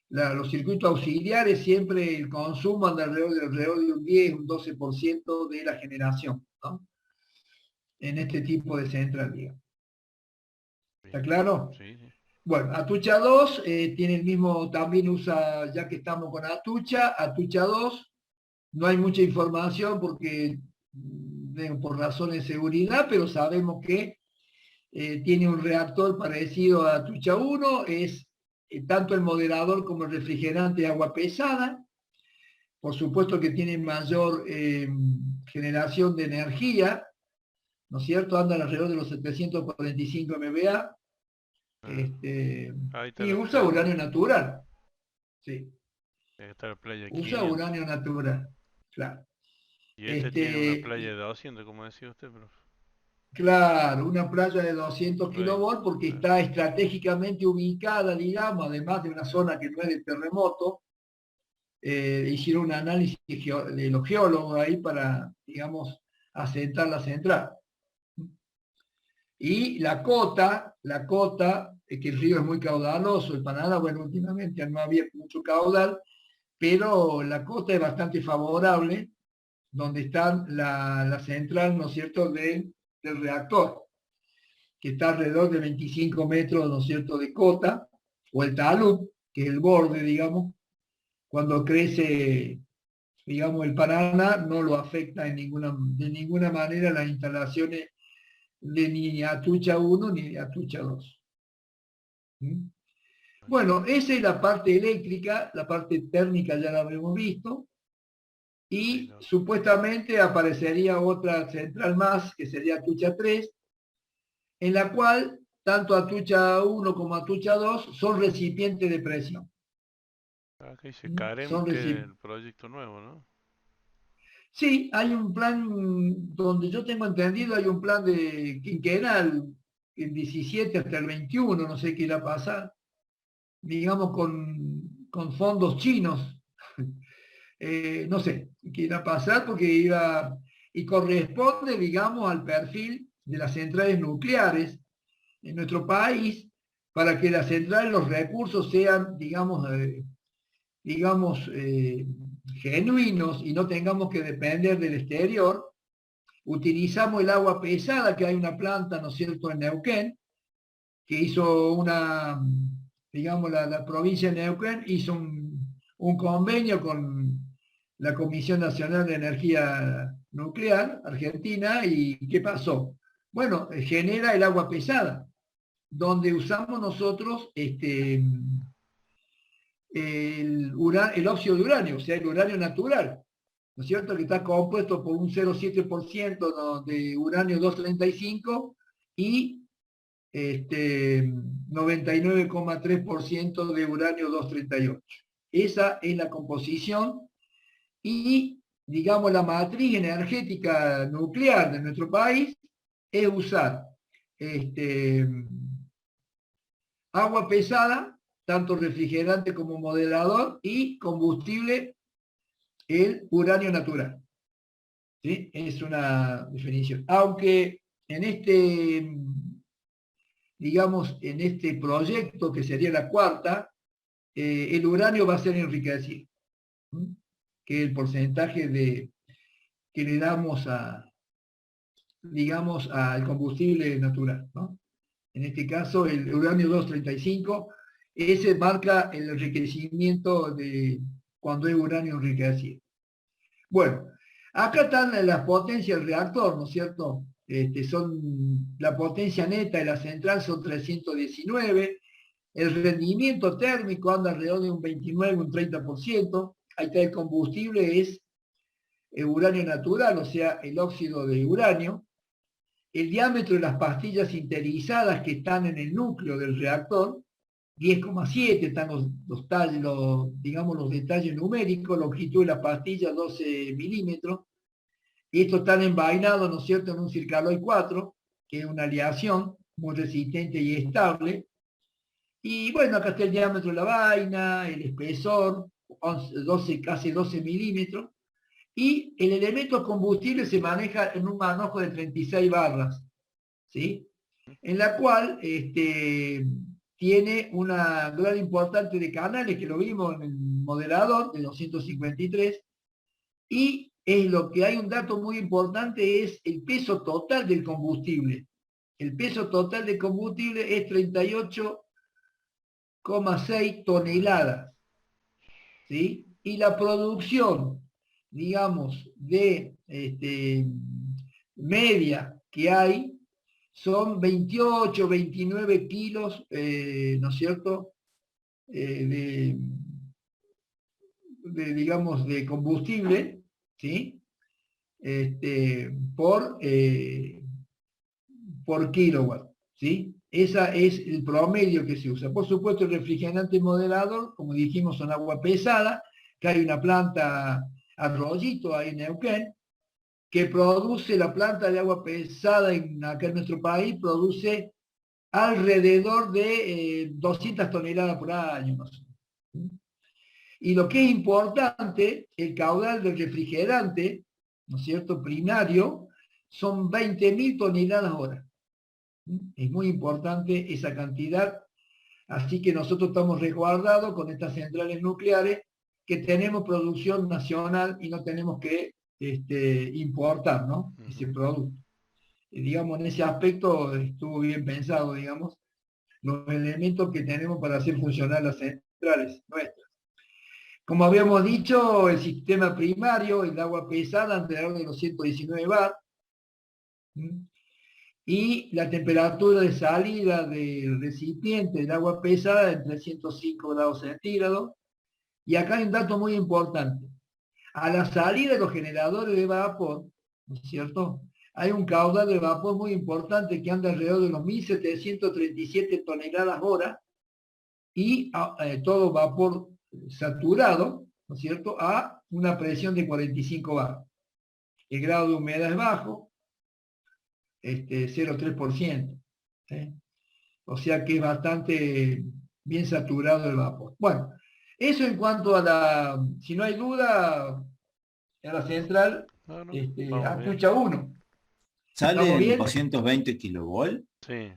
los circuitos auxiliares, siempre el consumo anda alrededor de un 10, un 12% de la generación, ¿no? En este tipo de central, digamos. ¿Está claro? Sí, sí. Bueno, Atucha 2 tiene el mismo, también usa, ya que estamos con Atucha 2, no hay mucha información porque por razones de seguridad, pero sabemos que tiene un reactor parecido a Atucha 1, es tanto el moderador como el refrigerante de agua pesada, por supuesto que tiene mayor generación de energía, ¿no es cierto? Andan alrededor de los 745 MVA, Ahí está y la usa playa. uranio natural, sí, Ahí está la playa usa 500. uranio natural, claro. Y este tiene una playa de 200, como decía usted, pero Claro, una playa de 200 20. kilovolts porque Claro. está estratégicamente ubicada, digamos, además de una zona que no es de terremoto. Hicieron un análisis de los geólogos ahí para, digamos, asentar la central. Y la cota, que el río es muy caudaloso, el Paraná, bueno, últimamente no había mucho caudal, pero la cota es bastante favorable, donde está la central, ¿no es cierto?, del reactor, que está alrededor de 25 metros, ¿no es cierto?, de cota, o el talud, que es el borde, digamos, cuando crece, digamos, el Paraná, no lo afecta de ninguna manera las instalaciones de ni Atucha 1 ni de Atucha 2. ¿Mm? Bueno, esa es la parte eléctrica, la parte térmica ya la habíamos visto, y supuestamente aparecería otra central más, que sería Atucha 3, en la cual tanto Atucha 1 como Atucha 2 son recipientes de presión. Acá dice Carem, Son que es recipientes. el proyecto nuevo, ¿no? Sí, hay un plan, donde yo tengo entendido, hay un plan de quinquenal, el 17 hasta el 21, no sé qué irá a pasar, digamos con fondos chinos. No sé qué irá a pasar porque y corresponde, digamos, al perfil de las centrales nucleares en nuestro país para que las centrales, los recursos sean, genuinos y no tengamos que depender del exterior. Utilizamos el agua pesada, que hay una planta, ¿no es cierto?, en Neuquén, que hizo la provincia de Neuquén hizo un convenio con la Comisión Nacional de Energía Nuclear Argentina, y ¿qué pasó? Bueno, genera el agua pesada, donde usamos nosotros el óxido de uranio, o sea, el uranio natural, ¿no es cierto?, que está compuesto por un 0,7% de uranio 235 y 99,3% de uranio 238. Esa es la composición y, digamos, la matriz energética nuclear de nuestro país es usar agua pesada, tanto refrigerante como moderador, y combustible, el uranio natural. ¿Sí? Es una definición. Aunque en en este proyecto, que sería la cuarta, el uranio va a ser enriquecido, ¿sí? Que el porcentaje que le damos al combustible natural, ¿no? En este caso, el uranio 235, ese marca el enriquecimiento de cuando es uranio enriquecido. Bueno, acá están las potencias del reactor, ¿no es cierto? La potencia neta de la central son 319, el rendimiento térmico anda alrededor de un 29, un 30%, ahí está el combustible, es uranio natural, o sea, el óxido de uranio. El diámetro de las pastillas sinterizadas que están en el núcleo del reactor, 10,7, están los detalles numéricos, longitud de la pastilla 12 milímetros, y estos están envainados, ¿no es cierto?, en un Circaloy 4, que es una aleación muy resistente y estable. Y bueno, acá está el diámetro de la vaina, el espesor, casi 12 milímetros, y el elemento combustible se maneja en un manojo de 36 barras, ¿sí? en la cual tiene una gran importante de canales, que lo vimos en el modelador de 253, y es lo que hay un dato muy importante, es el peso total del combustible. El peso total del combustible es 38,6 toneladas, ¿sí? Y la producción, digamos, de media que hay, son 28, 29 kilos, ¿no es cierto?, digamos, de combustible, ¿sí? Por kilowatt, ¿sí? Ese es el promedio que se usa. Por supuesto, el refrigerante moderador, como dijimos, son agua pesada, que hay una planta Arroyito ahí en Neuquén, que produce, la planta de agua pesada acá en nuestro país, produce alrededor de 200 toneladas por año, más o menos. Y lo que es importante, el caudal del refrigerante, ¿no es cierto?, primario, son 20.000 toneladas hora. Es muy importante esa cantidad, así que nosotros estamos resguardados con estas centrales nucleares, que tenemos producción nacional y no tenemos que importar, ¿no?, ese producto. Y, digamos, en ese aspecto estuvo bien pensado, digamos, los elementos que tenemos para hacer funcionar las centrales nuestras. Como habíamos dicho, el sistema primario, el agua pesada, alrededor de los 119 bar, y la temperatura de salida del recipiente del agua pesada entre 105 grados centígrados. Y acá hay un dato muy importante. A la salida de los generadores de vapor, ¿no es cierto?, hay un caudal de vapor muy importante que anda alrededor de los 1.737 toneladas hora, y todo vapor saturado, ¿no es cierto?, a una presión de 45 bar. El grado de humedad es bajo, 0,3%. O sea que es bastante bien saturado el vapor. Bueno, eso en cuanto a la, si no hay duda, a la central, No, no, vamos bien. Atucha 1. ¿Sale ¿Estamos en bien? 220 kilovolt? Sí,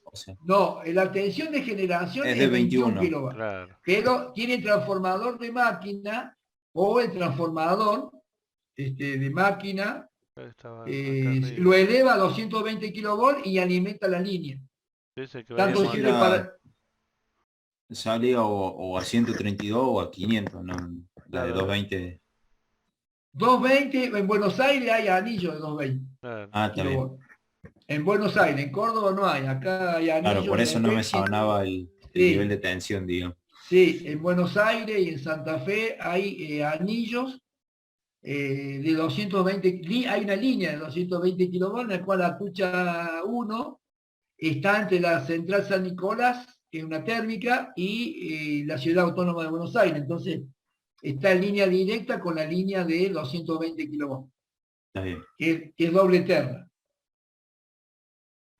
O sea, No, la tensión de generación es de es 21 21. kilovatios, claro. pero tiene transformador de máquina, o el transformador de máquina Estaba acá arriba. lo eleva a 220 kilovolts y alimenta la línea. Ese que Tanto veíamos sirve antes. Sale o a 132 o a 500, ¿no? La de Claro, 220. 220, en Buenos Aires hay anillos de 220 claro. Ah, está bien. kilovolts. En Buenos Aires, en Córdoba no hay, acá hay Claro, anillos por en eso no me EPEC. sonaba el nivel Sí, de tensión, digo. sí, en Buenos Aires y en Santa Fe hay anillos de 220, hay una línea de 220 kilovolts, en la cual Atucha 1 está entre la central San Nicolás, que es una térmica, y la ciudad autónoma de Buenos Aires. Entonces, está en línea directa con la línea de 220 kilovolts, Está bien. que es doble terna.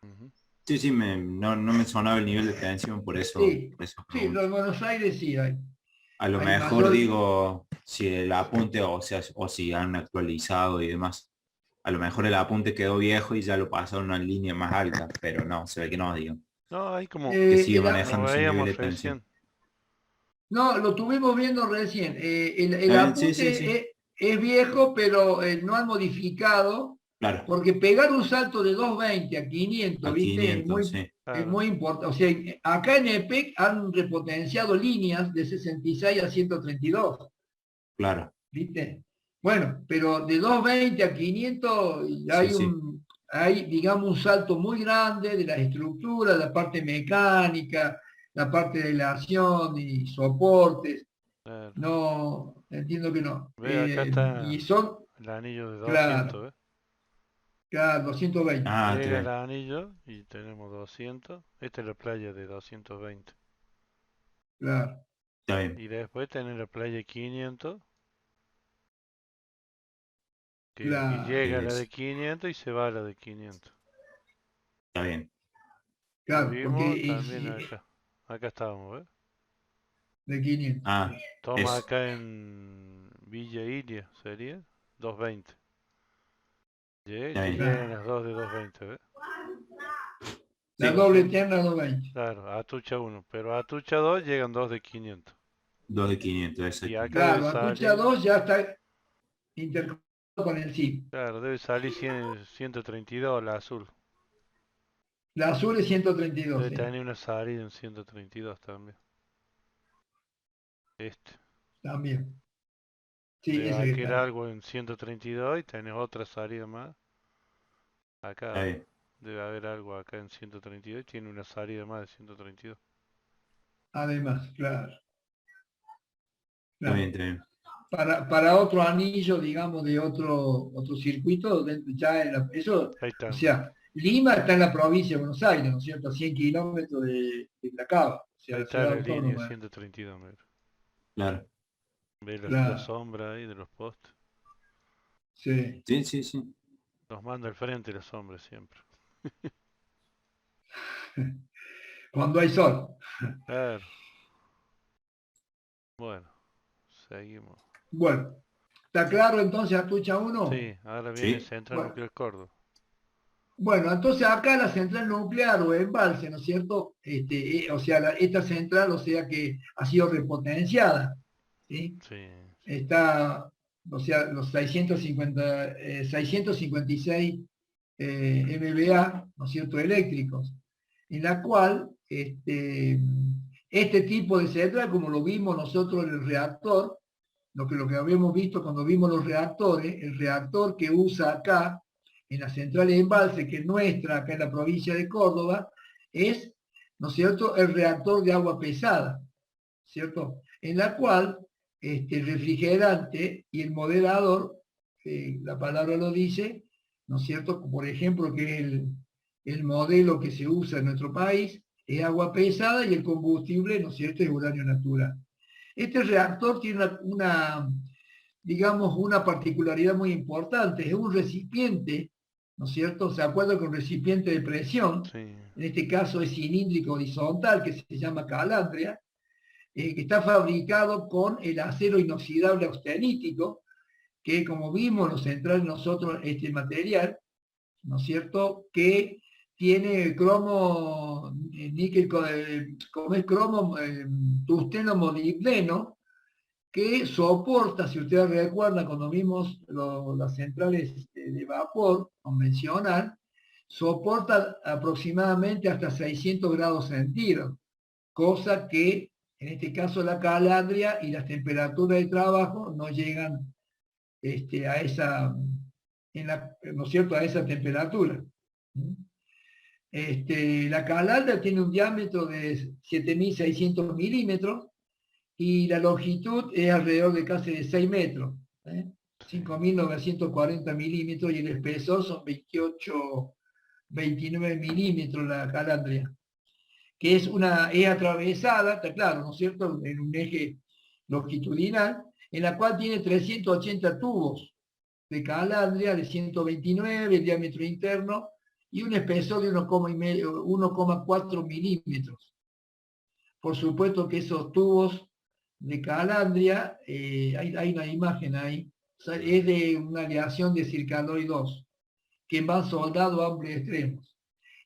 Ujú. Sí, sí, no me sonaba el nivel de tensión, por eso Sí, sí, pregunto. en Buenos Aires sí hay. A lo Hay mejor mayor. digo, si el apunte, o sea, o si han actualizado y demás. A lo mejor el apunte quedó viejo y ya lo pasaron a una línea más alta, pero no, se ve que no, digo. No, hay Que sigue como manejando ese nivel de veíamos tensión. recién. No, lo tuvimos viendo recién. El ¿Está bien? Sí, sí, apunte sí. es viejo, pero no han modificado, Claro, porque pegar un salto de 220 a 500, a ¿viste? 500, sí. Es Claro. muy importante. O sea, acá en EPEC han repotenciado líneas de 66 a 132, Claro, ¿viste? Bueno, pero de 220 a 500 sí, sí. hay, digamos, un salto muy grande de las estructuras, la parte mecánica, la parte de la acción y soportes. Claro. No, entiendo que no. Ve, acá está Y son, el anillo de claro, 200, ¿ves? claro, 220. Ah, está Llega el bien. anillo y tenemos 200. Esta es la playa de 220. Claro, Está bien. Y después tener la playa 500, que claro, llega a la de Es, 500 y se va a la de 500. está bien. Lo claro, vimos porque también acá. Acá estábamos, ¿ves? de 500. Ah, Toma eso. acá en Villa Ilia, sería 220. Está Que bien. llegan Claro, las 2 de 220, ¿ves? La Sí. doble tierna 220. Claro, Atucha 1, pero Atucha 2 llegan 2 de 500. 2 de 500, Y exacto. acá debe Claro, Atucha salir, 2 ya está interconectado con el SIP. claro, debe salir 132 la azul. La azul es 132, Debe sí, tener una salida en 132 también. Este. también. Sí, Debe ese que adquirir está ahí. algo en 132 y tenés otra salida más. Acá Ahí. debe haber algo acá en 132 y tiene una salida más de 132. Además, claro. Está bien, Claro. está bien. Para otro anillo, digamos, de otro circuito, ya eso, Ahí o está. sea, Lima está en la provincia de Buenos Aires, ¿no es cierto? A 100 kilómetros de la Cava, o sea, Ahí la está ciudad la línea autónoma. 132, mira. Claro. ¿Ves la Claro, sombra ahí de los postes? sí. Sí, sí, sí. Nos manda al frente la sombra siempre. Cuando hay sol. Claro. Bueno, seguimos. Bueno, ¿está claro entonces Atucha 1? Sí, ahora viene Sí. Central Bueno, Nuclear Córdoba. bueno, entonces acá la central nuclear o embalse, ¿no es cierto? O sea, esta central, o sea que ha sido repotenciada, ¿sí? Sí, Está, o sea, los 656 MVA, ¿no es cierto?, eléctricos, en la cual este tipo de central, como lo vimos nosotros en el reactor, lo que habíamos visto cuando vimos los reactores, el reactor que usa acá, en la central de embalse, que es nuestra, acá en la provincia de Córdoba, es, ¿no es cierto?, el reactor de agua pesada, ¿cierto? En la cual el refrigerante y el moderador, la palabra lo dice, ¿no es cierto? Por ejemplo, que el modelo que se usa en nuestro país es agua pesada y el combustible, ¿no es cierto?, es uranio natural. Este reactor tiene digamos, una particularidad muy importante. Es un recipiente, ¿no es cierto? ¿Se acuerda con recipiente de presión? sí. En este caso es cilíndrico horizontal, que se llama calandria, que está fabricado con el acero inoxidable austenítico, que como vimos nos entra en nosotros este material, ¿no es cierto?, que tiene cromo, níquel, como es cromo, tungsteno molibdeno, que soporta, si ustedes recuerdan, cuando vimos las centrales de vapor convencional, soporta aproximadamente hasta 600 grados centígrados, cosa que en este caso la calandria y las temperaturas de trabajo no llegan a esa, ¿no es cierto?, a esa temperatura. La calandria tiene un diámetro de 7.600 milímetros y la longitud es alrededor de casi de 6 metros, 5.940 milímetros, y el espesor son 28, 29 milímetros la calandria, que es atravesada, está claro, ¿no es cierto?, en un eje longitudinal, en la cual tiene 380 tubos de calandria de 129, el diámetro interno, y un espesor de 1,4 milímetros. Por supuesto que esos tubos de calandria, hay una imagen ahí, es de una aleación de Circaloid 2, que van soldados a amplios extremos.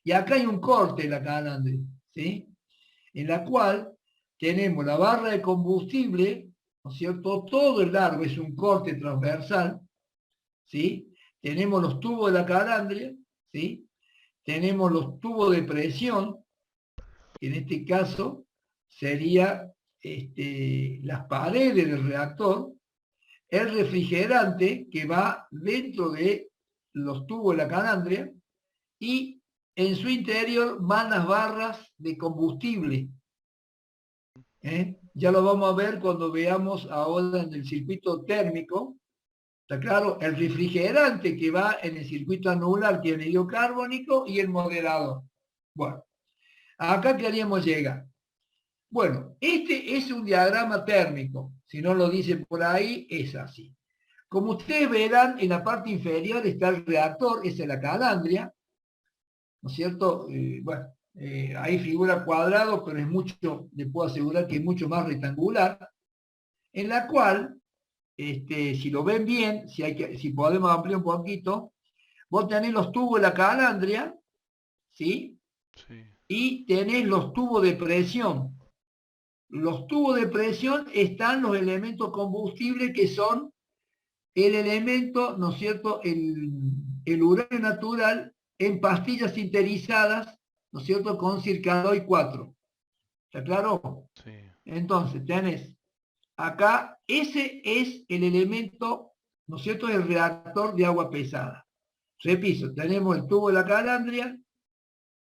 Y acá hay un corte en la calandria, ¿sí?, en la cual tenemos la barra de combustible, ¿no es cierto? Todo el largo es un corte transversal, ¿sí? Tenemos los tubos de la calandria, ¿sí? Tenemos los tubos de presión, que en este caso sería las paredes del reactor, el refrigerante que va dentro de los tubos de la calandria, y en su interior van las barras de combustible. Ya lo vamos a ver cuando veamos ahora en el circuito térmico. Está claro, el refrigerante que va en el circuito anular, que es el anhídrido carbónico, y el moderador. Bueno, acá queríamos llegar. Bueno, este es un diagrama térmico. Si no lo dice por ahí, es así. Como ustedes verán, en la parte inferior está el reactor, esa es la calandria, ¿no es cierto? Bueno, ahí figura cuadrado, pero es mucho, le puedo asegurar que es mucho más rectangular, en la cual, si lo ven bien, si podemos ampliar un poquito, vos tenés los tubos de la calandria, ¿sí? Sí. y tenés los tubos de presión. Los tubos de presión están los elementos combustibles que son el elemento, ¿no es cierto?, el uranio natural en pastillas sinterizadas, ¿no es cierto?, con Circaroy 4. ¿Está claro? Sí. Entonces, tenés acá, ese es el elemento, ¿no es cierto?, el reactor de agua pesada. Repito, tenemos el tubo de la calandria,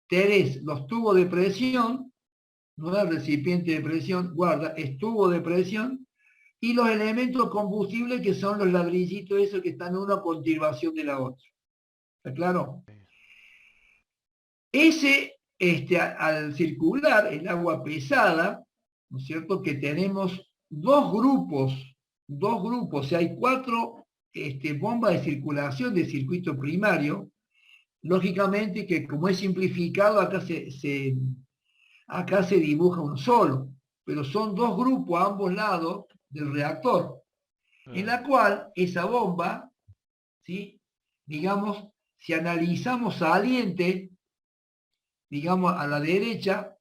tenés los tubos de presión, no es recipiente de presión, guarda, es tubo de presión, y los elementos combustibles que son los ladrillitos esos que están uno a continuación de la otra. ¿Está claro? Ese, al circular el agua pesada, ¿no es cierto?, que tenemos dos grupos, o sea, hay 4 bombas de circulación de circuito primario, lógicamente que como es simplificado, acá se dibuja uno solo, pero son 2 grupos a ambos lados del reactor, en la cual esa bomba, ¿sí?, digamos, si analizamos saliente, digamos, a la derecha,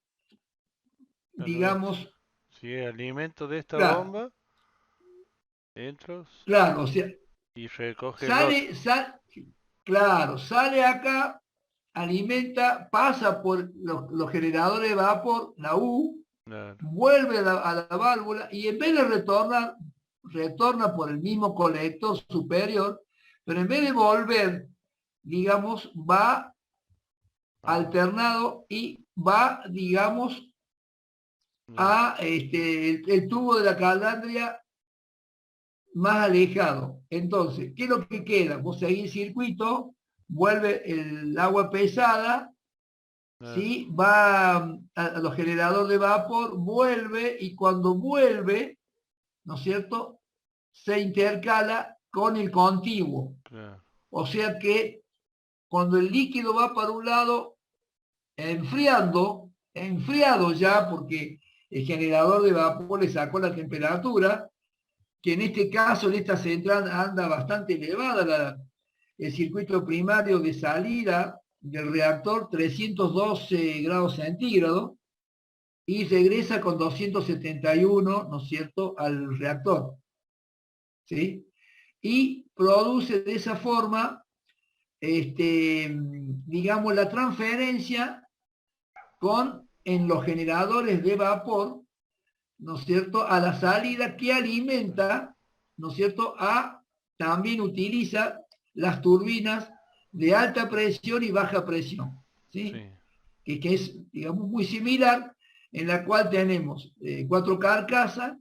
digamos, Si el alimento de esta claro, bomba, entras claro, o sea, y recoge el otro. claro, sale acá, alimenta, pasa por los generadores de vapor, la U, Claro. vuelve a la válvula y en vez de retornar, retorna por el mismo colector superior, pero en vez de volver, digamos, va alternado y va, digamos, a el tubo de la calandria más alejado. Entonces, ¿qué es lo que queda? Vos seguís el circuito, vuelve el agua pesada, ¿sí?, va a los generadores de vapor, vuelve y cuando vuelve, ¿no es cierto?, se intercala con el contiguo. Claro. O sea que cuando el líquido va para un lado, enfriado ya, porque el generador de vapor le sacó la temperatura, que en este caso, en esta central, anda bastante elevada el circuito primario de salida del reactor, 312 grados centígrados, y regresa con 271, ¿no es cierto?, al reactor. ¿Sí? Y produce de esa forma, digamos, la transferencia en los generadores de vapor, ¿no es cierto?, a la salida que alimenta, ¿no es cierto?, también utiliza las turbinas de alta presión y baja presión, ¿sí? Que es, digamos, muy similar, en la cual tenemos 4 carcasas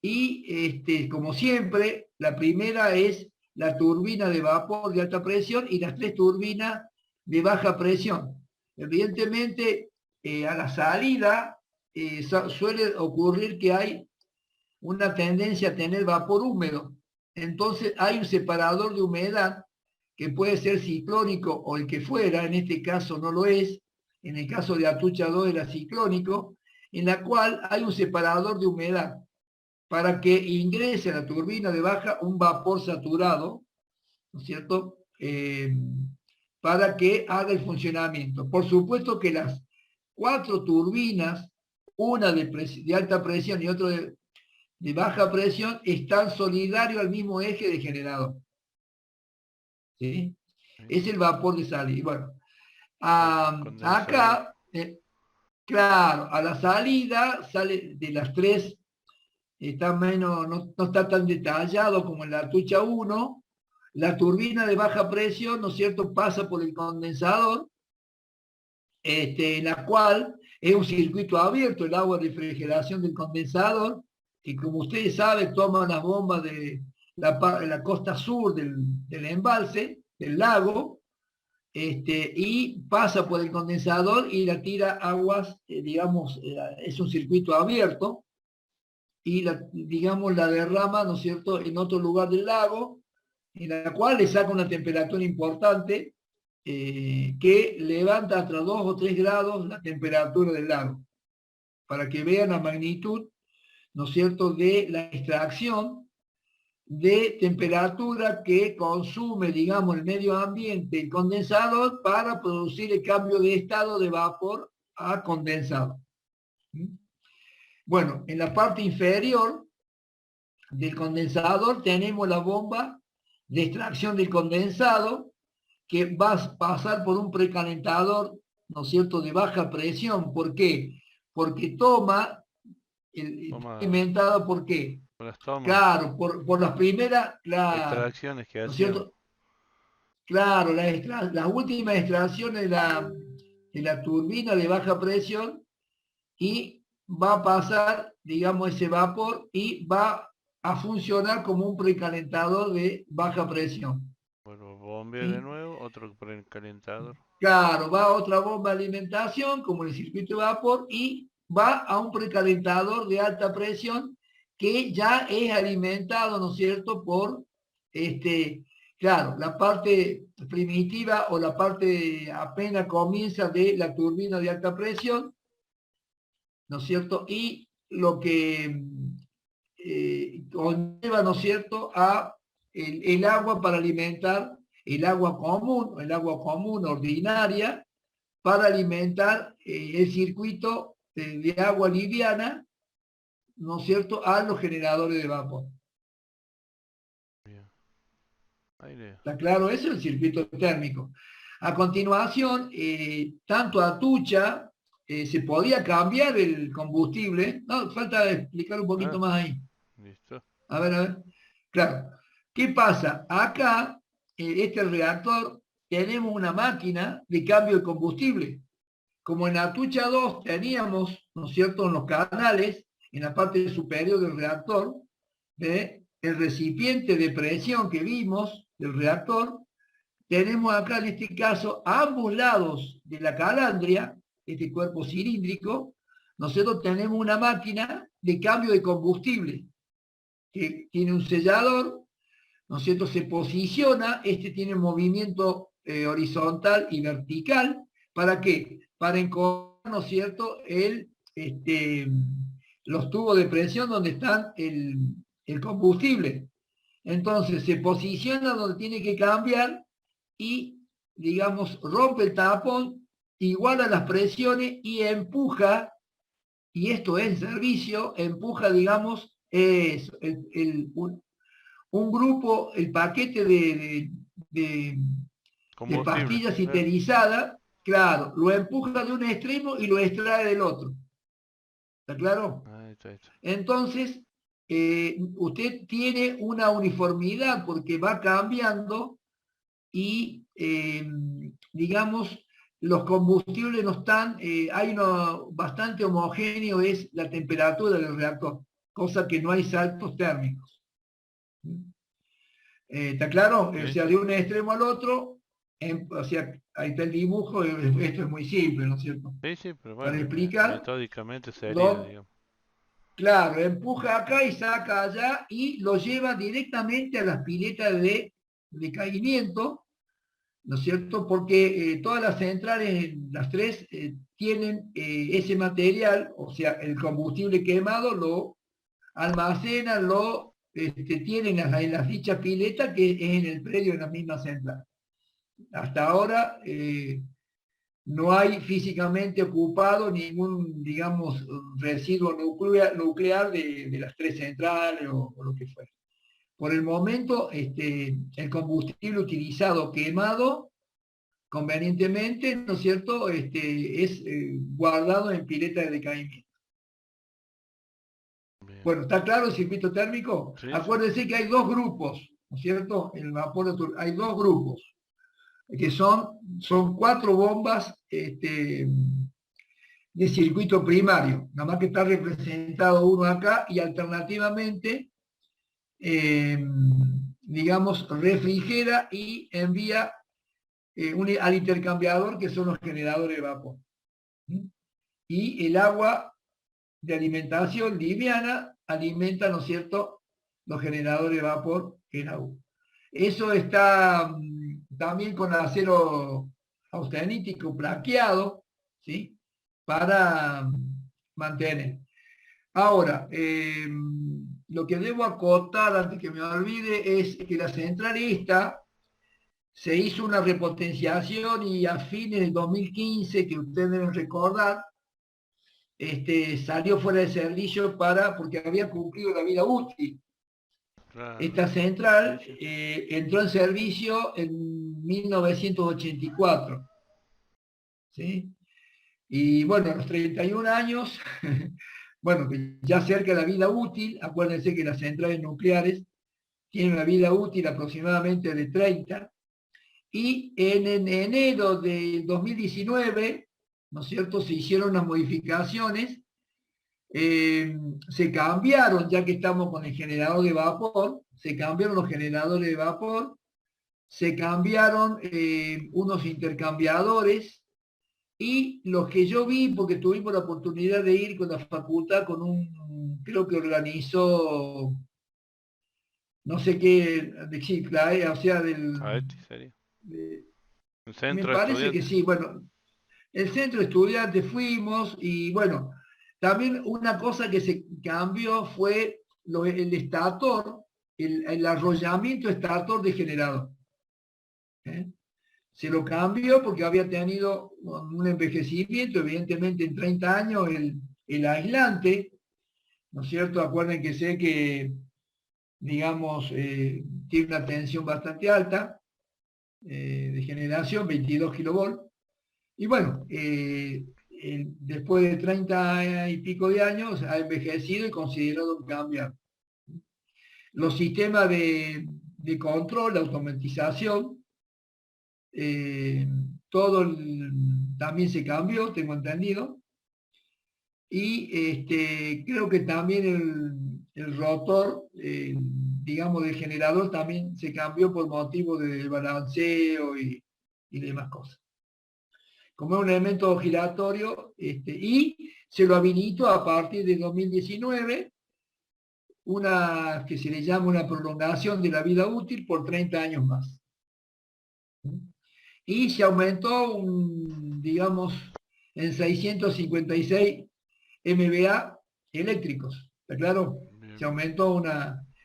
y, como siempre, la primera es la turbina de vapor de alta presión y las 3 turbinas de baja presión. Evidentemente, a la salida suele ocurrir que hay una tendencia a tener vapor húmedo. Entonces hay un separador de humedad que puede ser ciclónico o el que fuera, en este caso no lo es, en el caso de Atucha 2 era ciclónico, en la cual hay un separador de humedad para que ingrese a la turbina de baja un vapor saturado, ¿no es cierto?, para que haga el funcionamiento. Por supuesto que las 4 turbinas, una de alta presión y otra de baja presión, están solidarios al mismo eje de generador. ¿Sí? Es el vapor de salida. Y bueno, acá, claro, a la salida sale de las 3, está menos, no está tan detallado como en la Atucha 1, la turbina de baja presión, ¿no es cierto?, pasa por el condensador, en la cual es un circuito abierto, el agua de refrigeración del condensador, que como ustedes saben, toma las bombas de la costa sur del embalse, del lago, y pasa por el condensador y la tira aguas, digamos, es un circuito abierto, y digamos, la derrama, ¿no es cierto?, en otro lugar del lago, en la cual le saca una temperatura importante, que levanta hasta 2 o 3 grados la temperatura del lago, para que vean la magnitud, ¿no es cierto?, de la extracción de temperatura que consume, digamos, el medio ambiente, el condensador, para producir el cambio de estado de vapor a condensado. Bueno, en la parte inferior del condensador tenemos la bomba de extracción del condensado, que va a pasar por un precalentador, ¿no es cierto?, de baja presión. ¿Por qué? Porque toma, alimentado, ¿por qué? Claro, por las primeras, claro, extracciones que ¿no es hacían. cierto? Claro, las últimas extracciones de la turbina de baja presión, y va a pasar, digamos, ese vapor y va a funcionar como un precalentador de baja presión. Bueno, bombea de nuevo, otro precalentador. Claro, va a otra bomba de alimentación, como el circuito de vapor, y va a un precalentador de alta presión que ya es alimentado, ¿no es cierto?, por, claro, la parte primitiva o la parte apenas comienza de la turbina de alta presión, ¿no es cierto? Y lo que conlleva, ¿no es cierto?, a el agua para alimentar el agua común ordinaria, para alimentar el circuito de agua liviana, ¿no es cierto?, a los generadores de vapor. Bien. Aire. ¿Está claro? Eso es el circuito térmico. A continuación, tanto a Atucha se podía cambiar el combustible. No, falta explicar un poquito más ahí. Listo. A ver. Claro. ¿Qué pasa? Acá, este reactor, tenemos una máquina de cambio de combustible. Como en Atucha 2 teníamos, ¿no es cierto?, en los canales, en la parte superior del reactor, el recipiente de presión que vimos del reactor, tenemos acá en este caso a ambos lados de la calandria, este cuerpo cilíndrico, nosotros tenemos una máquina de cambio de combustible que tiene un sellador, ¿no es cierto? Se posiciona, tiene movimiento horizontal y vertical. ¿Para qué? Para encontrar, ¿no es cierto?, los tubos de presión donde están el combustible. Entonces se posiciona donde tiene que cambiar y, digamos, rompe el tapón, iguala las presiones y empuja, y esto es servicio, empuja, digamos, un grupo, el paquete de pastillas sinterizadas, claro, lo empuja de un extremo y lo extrae del otro. ¿Está claro? Está. Entonces, usted tiene una uniformidad porque va cambiando y, digamos, los combustibles no están, hay uno bastante homogéneo, es la temperatura del reactor, cosa que no hay saltos térmicos. ¿Está claro? Sí. O sea, de un extremo al otro, o sea, ahí está el dibujo, esto es muy simple, ¿no es cierto? Sí, pero bueno, para explicar, metódicamente sería, digamos. Claro, empuja acá y saca allá y lo lleva directamente a las piletas de decaimiento, ¿no es cierto? Porque todas las centrales, las tres, tienen ese material, o sea, el combustible quemado, lo almacenan, lo tienen en las dichas piletas, que es en el predio de la misma central. Hasta ahora no hay físicamente ocupado ningún, digamos, residuo nuclear de las tres centrales o lo que fuera. Por el momento, el combustible utilizado quemado convenientemente, ¿no es cierto?, es guardado en pileta de decaimiento. Bien. Bueno, ¿está claro el circuito térmico? Sí, Acuérdense sí. que hay dos grupos, ¿no es cierto? En el vapor hay dos grupos, que son 4 bombas de circuito primario, nada más que está representado uno acá, y alternativamente, digamos, refrigera y envía al intercambiador, que son los generadores de vapor. Y el agua de alimentación liviana alimenta, ¿no es cierto?, los generadores de vapor en agua. Eso está también con acero austenítico plaqueado, ¿sí?, para mantener. Ahora, lo que debo acotar antes que me olvide es que la central esta se hizo una repotenciación y a fines del 2015, que ustedes deben recordar, salió fuera de servicio porque había cumplido la vida útil. Claro. Esta central entró en servicio en 1984. ¿Sí? Y bueno, a los 31 años, bueno, que ya cerca de la vida útil, acuérdense que las centrales nucleares tienen una vida útil aproximadamente de 30, y en enero del 2019, ¿no es cierto?, se hicieron unas modificaciones, se cambiaron, ya que estamos con el generador de vapor, se cambiaron los generadores de vapor, se cambiaron unos intercambiadores, y los que yo vi, porque tuvimos la oportunidad de ir con la facultad, creo que organizó, no sé qué, de Chiclayo, o sea, ¿Sería? Un me centro parece que estudiante. sí, bueno, el centro de estudiantes fuimos, y bueno, también una cosa que se cambió fue el estator, el arrollamiento estator de generador. ¿Eh? Se lo cambió porque había tenido un envejecimiento, evidentemente en 30 años el aislante, ¿no es cierto? Acuérdense que sé que, digamos, tiene una tensión bastante alta de generación, 22 kilovolts, y bueno, después de 30 y pico de años ha envejecido y considerado cambiar. Los sistemas de control, de automatización, también se cambió, tengo entendido, y creo que también el rotor, digamos, del generador también se cambió por motivo de balanceo y demás cosas. Como es un elemento giratorio, y se lo habilitó a partir de 2019 una que se le llama una prolongación de la vida útil por 30 años más. Y se aumentó, digamos, en 656 MVA eléctricos, ¿está claro? Bien. Se aumentó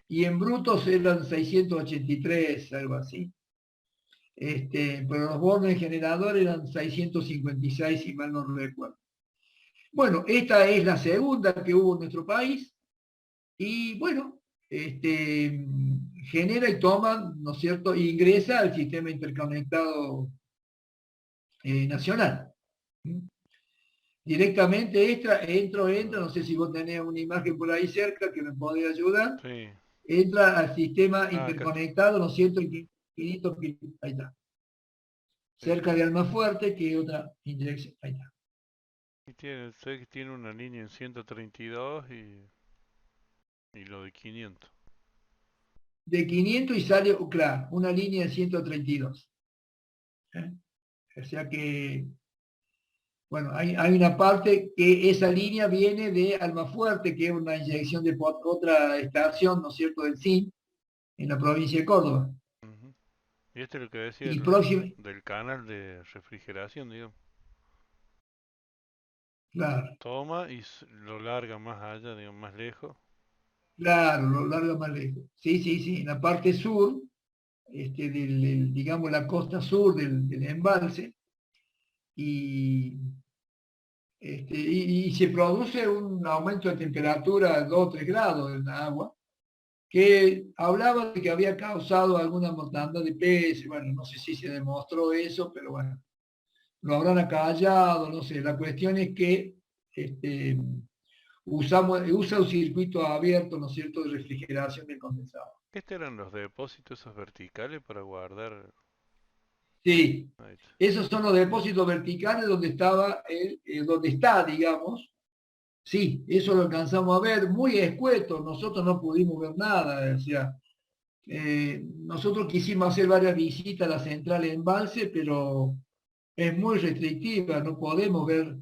y en brutos eran 683, algo así. Pero los bornes generadores eran 656, si mal no recuerdo. Bueno, esta es la segunda que hubo en nuestro país, y bueno, genera y toma, ¿no es cierto?, ingresa al sistema interconectado nacional. Directamente entra, no sé si vos tenés una imagen por ahí cerca que me podría ayudar, Sí. entra al sistema Acá está. interconectado, ¿no es cierto?, ahí está, cerca de Almafuerte, que otra inyección, ahí está. Y sé que tiene una línea en 132 y lo de 500. De 500 y sale, claro, una línea de 132. O sea que, bueno, hay una parte que esa línea viene de Almafuerte, que es una inyección de otra estación, ¿no es cierto?, del SIN, en la provincia de Córdoba. Ujú. Y este es lo que decía Y próximo, del canal de refrigeración, digamos. claro, Toma y lo larga más allá, digamos, más lejos. claro, lo larga más lejos. Sí, sí, sí, en la parte sur, digamos, la costa sur del embalse, y, y se produce un aumento de temperatura de 2 o 3 grados en la agua, que hablaba de que había causado alguna mortandad de peces. Bueno, no sé si se demostró eso, pero bueno, lo habrán acallado, no sé. La cuestión es que usa un circuito abierto, ¿no es cierto?, de refrigeración del condensado. Estos eran los depósitos esos verticales para guardar. Sí, Ahí está. esos son los depósitos verticales donde estaba donde está, digamos. Sí, eso lo alcanzamos a ver, muy escueto, nosotros no pudimos ver nada, o sea, nosotros quisimos hacer varias visitas a la central de embalse, pero es muy restrictiva, no podemos ver,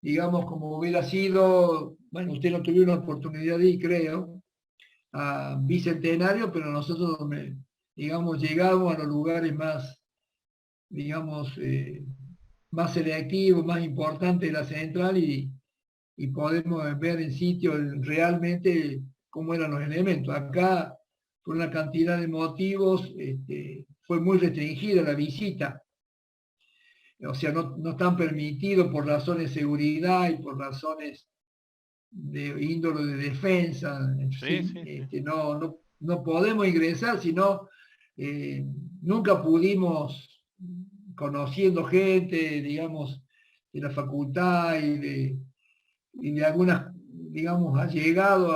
digamos, como hubiera sido, bueno, usted no tuvo una oportunidad de ir, creo, a Bicentenario, pero nosotros, digamos, llegamos a los lugares más, digamos, más selectivos, más importantes de la central, y podemos ver en sitio realmente cómo eran los elementos. Acá, por una cantidad de motivos, fue muy restringida la visita. O sea, no están permitidos por razones de seguridad y por razones de índole de defensa. En Sí, fin, sí, sí. no podemos ingresar, sino nunca pudimos, conociendo gente, digamos, de la facultad y de algunas, digamos, allegados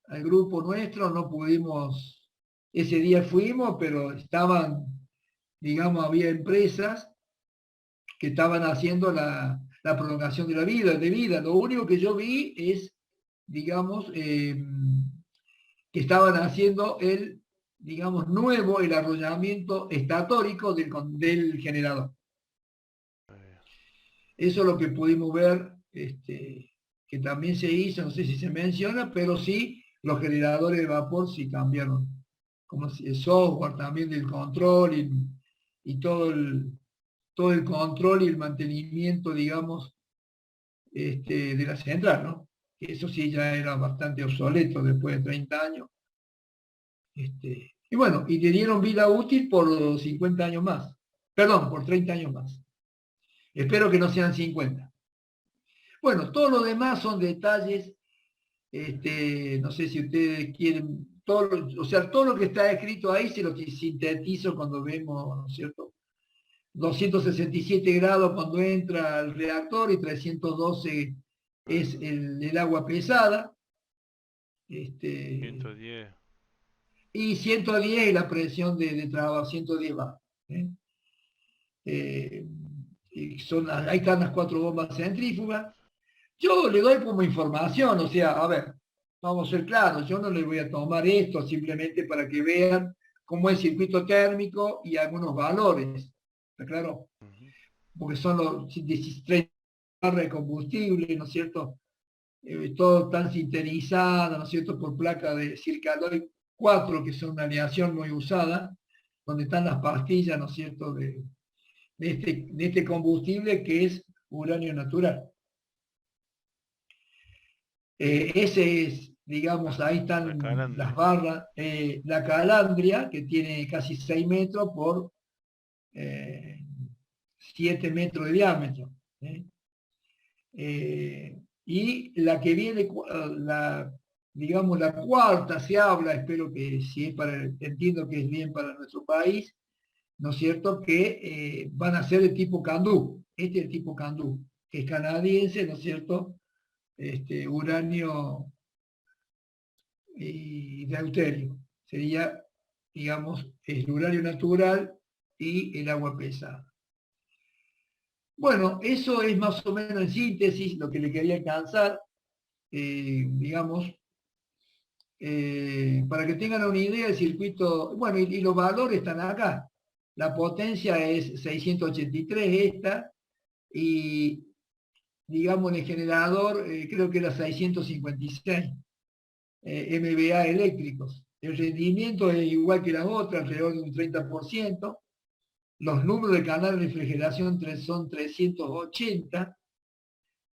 al grupo nuestro, no pudimos, ese día fuimos, pero estaban, digamos, había empresas que estaban haciendo la prolongación de la vida, de vida. Lo único que yo vi es, digamos, que estaban haciendo digamos, el arrollamiento estatórico del generador. Eso es lo que pudimos ver, que también se hizo, no sé si se menciona, pero sí, los generadores de vapor sí cambiaron, como el software también del control y todo el control y el mantenimiento, digamos, de la central, ¿no? Eso sí ya era bastante obsoleto después de 30 años. Y bueno, y le dieron vida útil por 50 años más. Perdón, por 30 años más. Espero que no sean 50. Bueno, todo lo demás son detalles, no sé si ustedes quieren, o sea, todo lo que está escrito ahí se lo sintetizo cuando vemos, ¿no es cierto? 267 grados cuando entra al reactor y 312 es el agua pesada. 110. Y 110 es la presión de trabajo, 110 bar. Ahí están las 4 bombas centrífugas. Yo le doy como información, o sea, a ver, vamos a ser claros, yo no les voy a tomar esto simplemente para que vean cómo es el circuito térmico y algunos valores, ¿está claro? Porque son los 16 barras de combustible, ¿no es cierto? Todo tan sintetizado, ¿no es cierto?, por placa de Circaloy 4, que son una aleación muy usada, donde están las pastillas, ¿no es cierto?, de este combustible que es uranio natural. Ese es, digamos, ahí están las barras, la calandria, que tiene casi 6 metros por 7 metros de diámetro. Y la que viene, digamos, la cuarta se habla, espero que si es entiendo que es bien para nuestro país, ¿no es cierto?, que van a ser de tipo Candú. Este es el tipo Candú, que es canadiense, ¿no es cierto?, uranio y deuterio. Sería, digamos, el uranio natural y el agua pesada. Bueno, eso es más o menos en síntesis lo que le quería alcanzar, digamos, para que tengan una idea del circuito. Bueno, y los valores están acá. La potencia es 683 esta, y digamos en el generador creo que era 656 MVA eléctricos. El rendimiento es igual que las otras, alrededor de un 30%. Los números de canal de refrigeración son 380,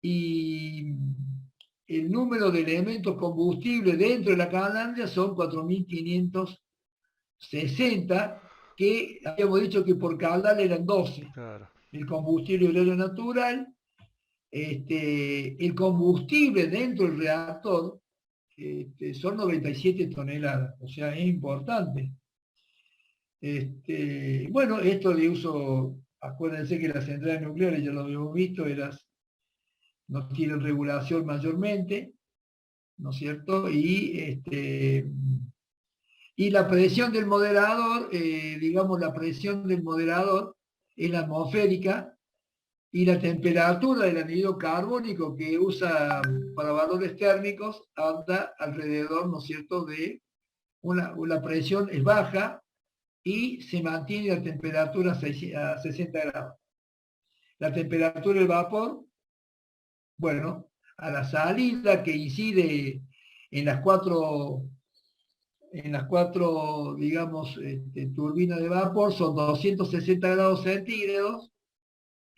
y el número de elementos combustibles dentro de la calandria son 4.560, que habíamos dicho que por caudal eran 12. Claro. El combustible uranio natural, el combustible dentro del reactor son 97 toneladas, o sea, es importante. Bueno, esto de uso, acuérdense que las centrales nucleares, ya lo habíamos visto, no tienen regulación mayormente, ¿no es cierto? Y la presión del moderador, digamos, la presión del moderador es la atmosférica, y la temperatura del anhídrido carbónico que usa para valores térmicos anda alrededor, ¿no es cierto?, de la presión es baja y se mantiene la temperatura a 60 grados. La temperatura del vapor, bueno, a la salida, que incide en las cuatro, digamos, turbinas de vapor, son 260 grados centígrados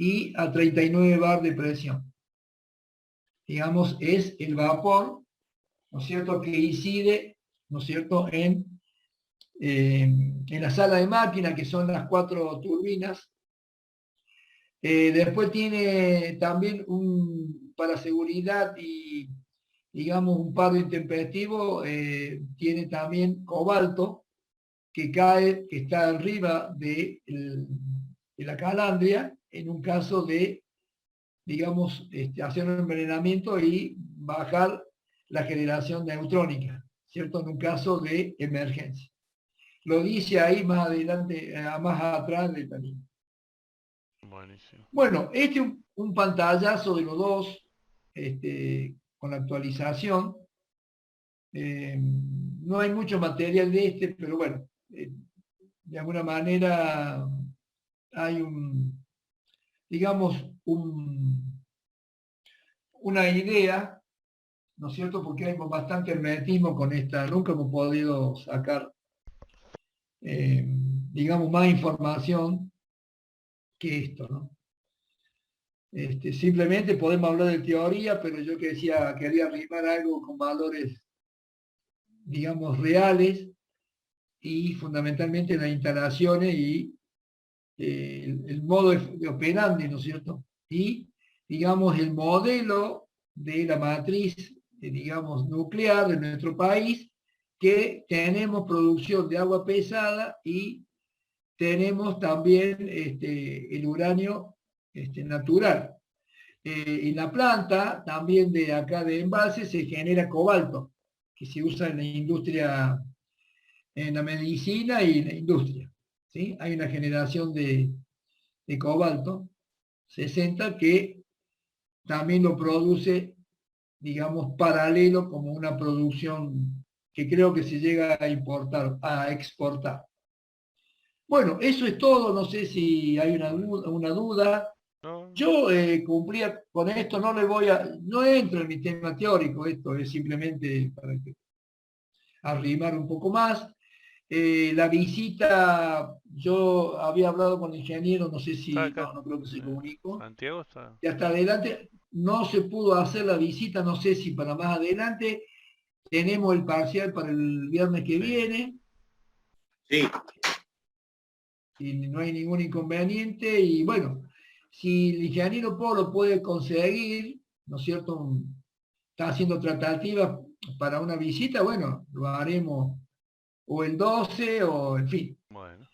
y a 39 bar de presión. Digamos, es el vapor ¿no es cierto?, que incide, ¿no es cierto?, en la sala de máquina, que son las 4 turbinas. Después tiene también para seguridad y, digamos, un paro intempestivo, tiene también cobalto, que cae, que está arriba de la calandria, en un caso de, digamos, hacer un envenenamiento y bajar la generación neutrónica, ¿cierto? En un caso de emergencia. Lo dice ahí más adelante, más atrás del camino. Buenísimo. Bueno, un pantallazo de los dos, con la actualización. No hay mucho material de pero bueno, de alguna manera hay digamos, una idea, ¿no es cierto? Porque hay bastante hermetismo con esta, nunca hemos podido sacar, digamos, más información que esto, ¿no? Simplemente podemos hablar de teoría, pero yo quería arrimar algo con valores, digamos, reales y fundamentalmente las instalaciones y el modo de operandi, ¿no es cierto? Y, digamos, el modelo de la matriz, digamos, nuclear de nuestro país, que tenemos producción de agua pesada y tenemos también el uranio natural. En la planta, también de acá de Embalse, se genera cobalto, que se usa en la industria, en la medicina y en la industria. ¿Sí? Hay una generación de cobalto 60 que también lo produce, digamos, paralelo como una producción que creo que se llega a importar, a exportar. Bueno, eso es todo, no sé si hay una duda. No, Yo cumplía con esto, no entro en mi tema teórico, esto es simplemente para arrimar un poco más. La visita, yo había hablado con el ingeniero, no sé está si, acá. no creo que se comunicó. Santiago está. Y hasta adelante no se pudo hacer la visita, no sé si para más adelante. Tenemos el parcial para el viernes que Sí. viene. Sí, Y no hay ningún inconveniente. Y bueno, si el ingeniero Polo puede conseguir, ¿no es cierto?, está haciendo tratativas para una visita, bueno, lo haremos o el 12 o en fin, Bueno.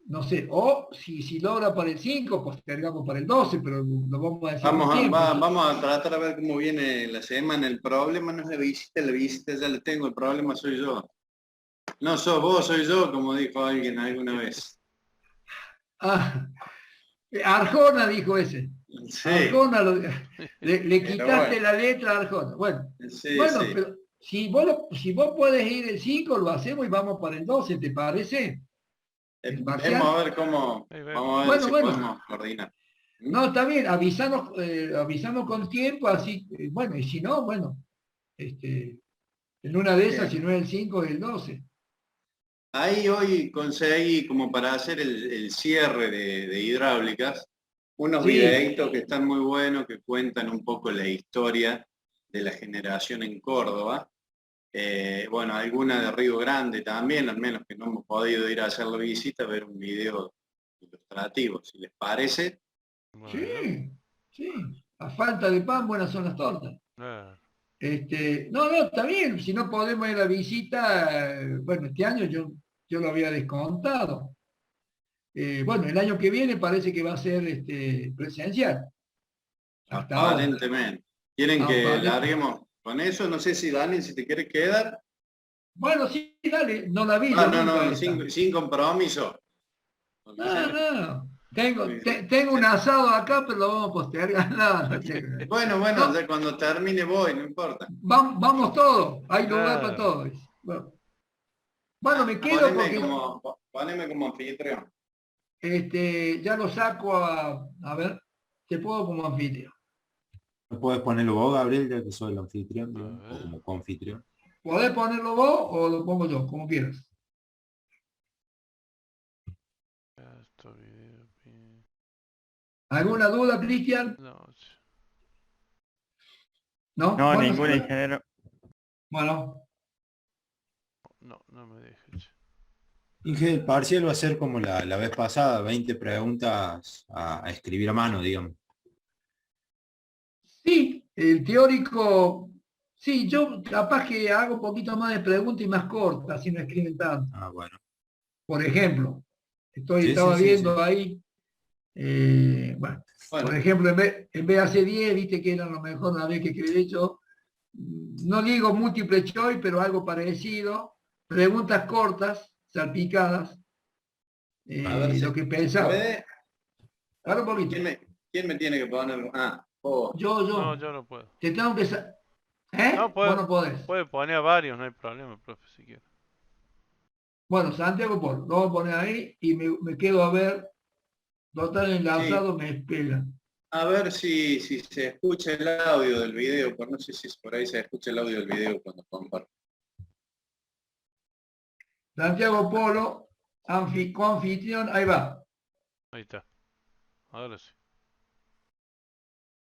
no sé, o si logra para el 5, postergamos para el 12, pero lo vamos a decir con Vamos a, tiempo. vamos a tratar a ver cómo viene la semana. El problema no es la visita ya la tengo, el problema soy yo. No sos vos, soy yo, como dijo alguien alguna vez. Ah, Arjona dijo ese. Sí, Arjona, le pero quitaste bueno. la letra a Arjona. Bueno, Sí, bueno, sí. pero si vos podés ir el 5, lo hacemos y vamos para el 12, ¿te parece? ¿El Vamos parcial? a ver cómo, Ahí vemos. vamos a ver Bueno, si bueno. podemos coordinar. ¿Mm? No, está bien, avisamos con tiempo, así, bueno, y si no, bueno, en una de esas, Bien. si no es el 5, es el 12. Ahí hoy conseguí, como para hacer el cierre de hidráulicas, unos Sí, videitos que están muy buenos, que cuentan un poco la historia de la generación en Córdoba. Bueno, alguna de Río Grande también, al menos que no hemos podido ir a hacer la visita, ver un video ilustrativo, si les parece. Bueno. sí, sí. A falta de pan, buenas son las tortas. Claro. No, está bien, si no podemos ir a la visita, bueno, este año yo lo había descontado. Bueno, el año que viene parece que va a ser presencial, hasta ahora. Aparentemente. ¿Quieren que Aparente. larguemos con eso? No sé si Daniel, si te quieres quedar. Bueno, sí, dale, no la vi Ah, yo no, nunca no, esta. sin compromiso. No, no. Tengo un asado acá, pero lo vamos a postergar. No, no, Bueno, bueno, no, ya cuando termine voy, no importa. vamos todos, hay lugar para Claro. todos. Bueno, me quedo porque Poneme como anfitrión. ya lo saco a ver, te puedo como anfitrión. ¿No puedes ponerlo vos, Gabriel, ya que soy el anfitrión, A digamos, o ver. como coanfitrión? ¿Podés ponerlo vos o lo pongo yo? Como quieras. Esto video. ¿Alguna duda, Cristian? No. ¿No? No, Bueno, ningún ingeniero. Bueno, No, no me dejes. che. Inge, el parcial va a ser como la vez pasada, 20 preguntas a escribir a mano, digamos. sí, el teórico, sí, yo capaz que hago un poquito más de preguntas y más cortas, si no escriben tanto. Ah, bueno. Por ejemplo, Sí, estaba sí, sí, viendo sí. ahí, bueno, Bueno, por ejemplo, en vez de hacer 10, viste que era lo mejor una vez que escribí yo, no digo múltiple choice, pero algo parecido, preguntas cortas, salpicadas, a ver lo si que se pensaba. puede. Ahora un poquito. ¿Quién me tiene que poner? Ah, vos. Yo, No, yo no puedo. te tengo que... ¿Eh? No, Vos no podés. puede poner a varios, no hay problema, profe, si quiere. Bueno, Santiago Polo, lo voy a poner ahí y me quedo a ver, total Sí, enlazado me espera. a ver si se escucha el audio del video, pero no sé si por ahí se escucha el audio del video cuando comparto. Santiago Polo, coanfitrión, ahí va. Ahí está. Ahora sí.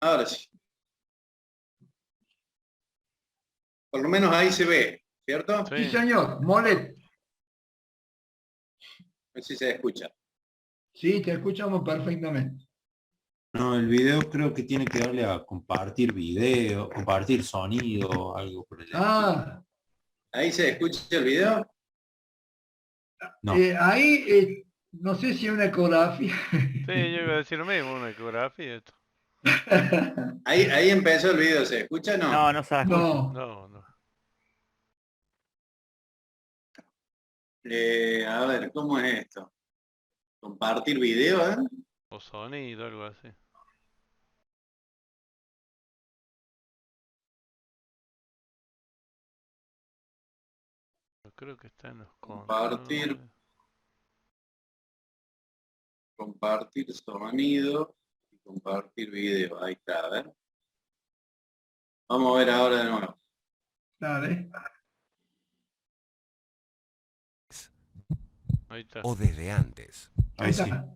Ahora sí. Por lo menos ahí se ve, ¿cierto? Sí, Sí. señor, Molet. A ver si se escucha. Sí, te escuchamos perfectamente. No, el video creo que tiene que darle a compartir video, compartir sonido, algo por el estilo. Ah, ¿Ahí se escucha el video? No. ahí, no sé si es una ecografía. Sí, yo iba a decir lo mismo, una ecografía esto. Ahí empezó el video, ¿se escucha o no? No, no se escucha. No, No, no. A ver, ¿cómo es esto? Compartir video, ¿eh? O sonido, algo así. Yo creo que está en los Compartir. controles. Compartir sonido y compartir video. Ahí está, a ver. Vamos a ver ahora de nuevo. dale. Ahí está. O desde antes. Ahí sí. está.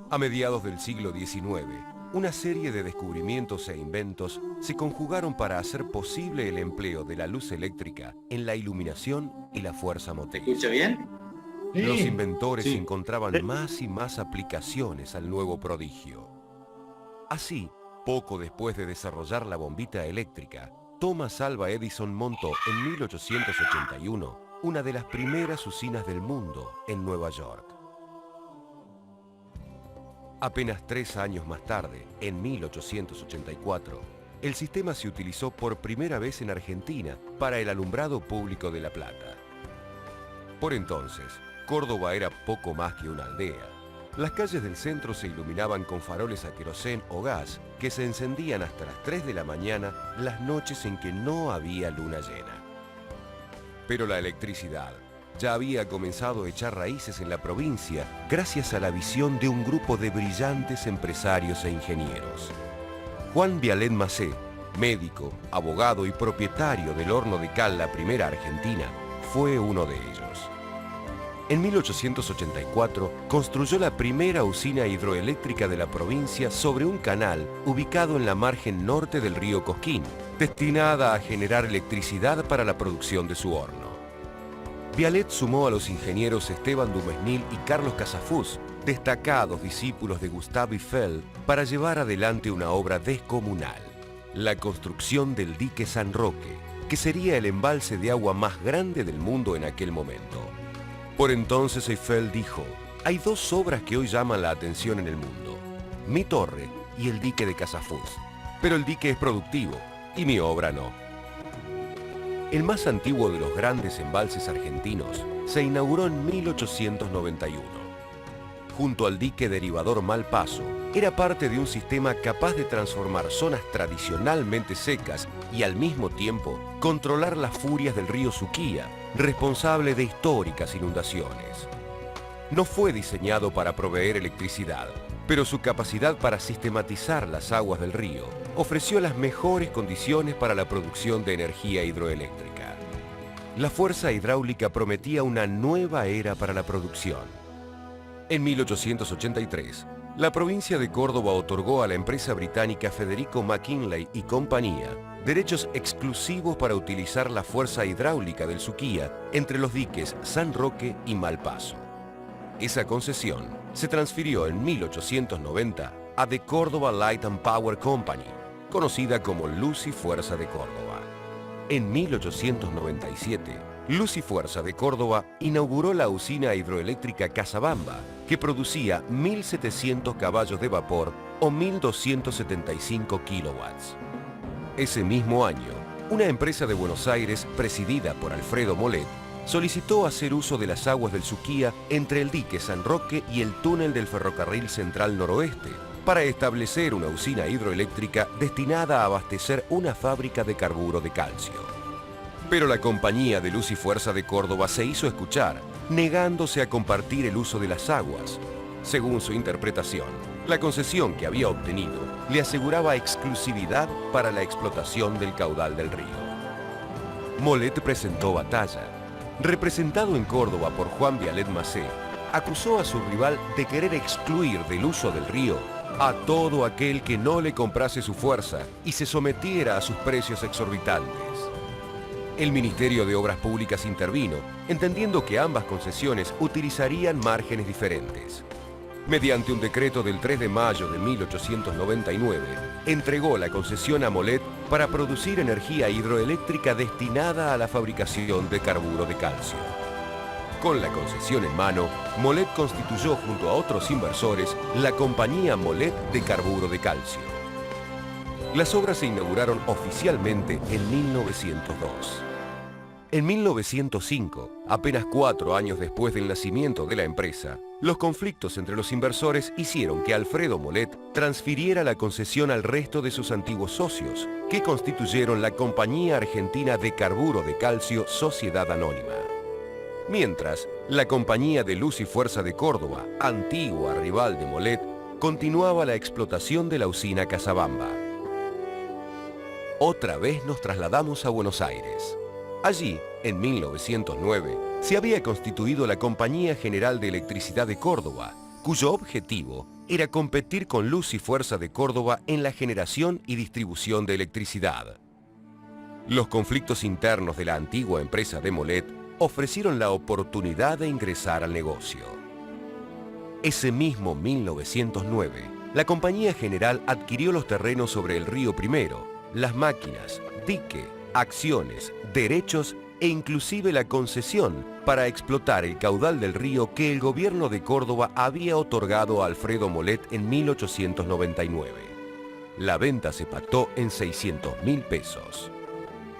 A mediados del siglo XIX, una serie de descubrimientos e inventos se conjugaron para hacer posible el empleo de la luz eléctrica en la iluminación y la fuerza ¿Se motriz. escucha bien? Sí, Los inventores Sí. encontraban Sí. más y más aplicaciones al nuevo prodigio. Así, poco después de desarrollar la bombita eléctrica, Thomas Alva Edison montó en 1881 una de las primeras usinas del mundo en Nueva York. Apenas 3 años más tarde, en 1884, el sistema se utilizó por primera vez en Argentina para el alumbrado público de La Plata. Por entonces, Córdoba era poco más que una aldea. Las calles del centro se iluminaban con faroles a querosén o gas que se encendían hasta las 3 de la mañana las noches en que no había luna llena. Pero la electricidad ya había comenzado a echar raíces en la provincia gracias a la visión de un grupo de brillantes empresarios e ingenieros. Juan Vialet Macé, médico, abogado y propietario del horno de cal La Primera Argentina, fue uno de ellos. En 1884 construyó la primera usina hidroeléctrica de la provincia sobre un canal ubicado en la margen norte del río Cosquín, destinada a generar electricidad para la producción de su horno. Vialet sumó a los ingenieros Esteban Dumesnil y Carlos Casafús, destacados discípulos de Gustave Eiffel, para llevar adelante una obra descomunal: la construcción del dique San Roque, que sería el embalse de agua más grande del mundo en aquel momento. Por entonces Eiffel dijo: hay dos obras que hoy llaman la atención en el mundo, mi torre y el dique de Casafús, pero el dique es productivo y mi obra no. El más antiguo de los grandes embalses argentinos se inauguró en 1891. Junto al dique derivador Malpaso, era parte de un sistema capaz de transformar zonas tradicionalmente secas y al mismo tiempo controlar las furias del río Suquía, responsable de históricas inundaciones. No fue diseñado para proveer electricidad, pero su capacidad para sistematizar las aguas del río ofreció las mejores condiciones para la producción de energía hidroeléctrica. La fuerza hidráulica prometía una nueva era para la producción. En 1883, La provincia de Córdoba otorgó a la empresa británica Federico McKinley y compañía derechos exclusivos para utilizar la fuerza hidráulica del Suquía entre los diques San Roque y Malpaso. Esa concesión se transfirió en 1890 a The Córdoba Light and Power Company, conocida como Luz y Fuerza de Córdoba. En 1897, Luz y Fuerza de Córdoba inauguró la usina hidroeléctrica Casabamba, que producía 1.700 caballos de vapor o 1.275 kilowatts. Ese mismo año, una empresa de Buenos Aires, presidida por Alfredo Molet, solicitó hacer uso de las aguas del Suquía entre el dique San Roque y el túnel del Ferrocarril Central Noroeste, para establecer una usina hidroeléctrica destinada a abastecer una fábrica de carburo de calcio. Pero la Compañía de Luz y Fuerza de Córdoba se hizo escuchar, negándose a compartir el uso de las aguas. Según su interpretación, la concesión que había obtenido le aseguraba exclusividad para la explotación del caudal del río. Molet presentó batalla. Representado en Córdoba por Juan Vialet Macé, acusó a su rival de querer excluir del uso del río a todo aquel que no le comprase su fuerza y se sometiera a sus precios exorbitantes. El Ministerio de Obras Públicas intervino, entendiendo que ambas concesiones utilizarían márgenes diferentes. Mediante un decreto del 3 de mayo de 1899, entregó la concesión a Molet para producir energía hidroeléctrica destinada a la fabricación de carburo de calcio. Con la concesión en mano, Molet constituyó junto a otros inversores la Compañía Molet de Carburo de Calcio. Las obras se inauguraron oficialmente en 1902. En 1905, apenas 4 años después del nacimiento de la empresa, los conflictos entre los inversores hicieron que Alfredo Molet transfiriera la concesión al resto de sus antiguos socios, que constituyeron la Compañía Argentina de Carburo de Calcio Sociedad Anónima. Mientras, la Compañía de Luz y Fuerza de Córdoba, antigua rival de Molet, continuaba la explotación de la usina Casabamba. Otra vez nos trasladamos a Buenos Aires. Allí, en 1909, se había constituido la Compañía General de Electricidad de Córdoba, cuyo objetivo era competir con Luz y Fuerza de Córdoba en la generación y distribución de electricidad. Los conflictos internos de la antigua empresa de Molet ofrecieron la oportunidad de ingresar al negocio. Ese mismo 1909, la Compañía General adquirió los terrenos sobre el río Primero, las máquinas, dique, acciones, derechos e inclusive la concesión para explotar el caudal del río que el gobierno de Córdoba había otorgado a Alfredo Molet en 1899. La venta se pactó en 600.000 pesos.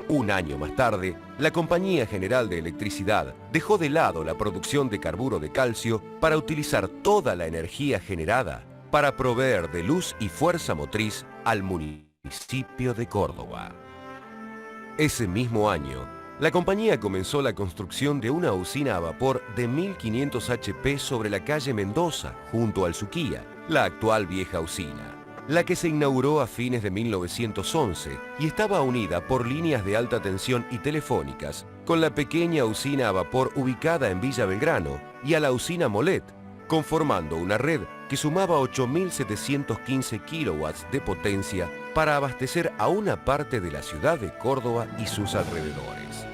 Un año más tarde, la Compañía General de Electricidad dejó de lado la producción de carburo de calcio para utilizar toda la energía generada para proveer de luz y fuerza motriz al municipio de Córdoba. Ese mismo año, la compañía comenzó la construcción de una usina a vapor de 1.500 HP sobre la calle Mendoza, junto al Suquía, la actual vieja usina, la que se inauguró a fines de 1911 y estaba unida por líneas de alta tensión y telefónicas con la pequeña usina a vapor ubicada en Villa Belgrano y a la usina Molet, conformando una red que sumaba 8.715 kilowatts de potencia para abastecer a una parte de la ciudad de Córdoba y sus alrededores.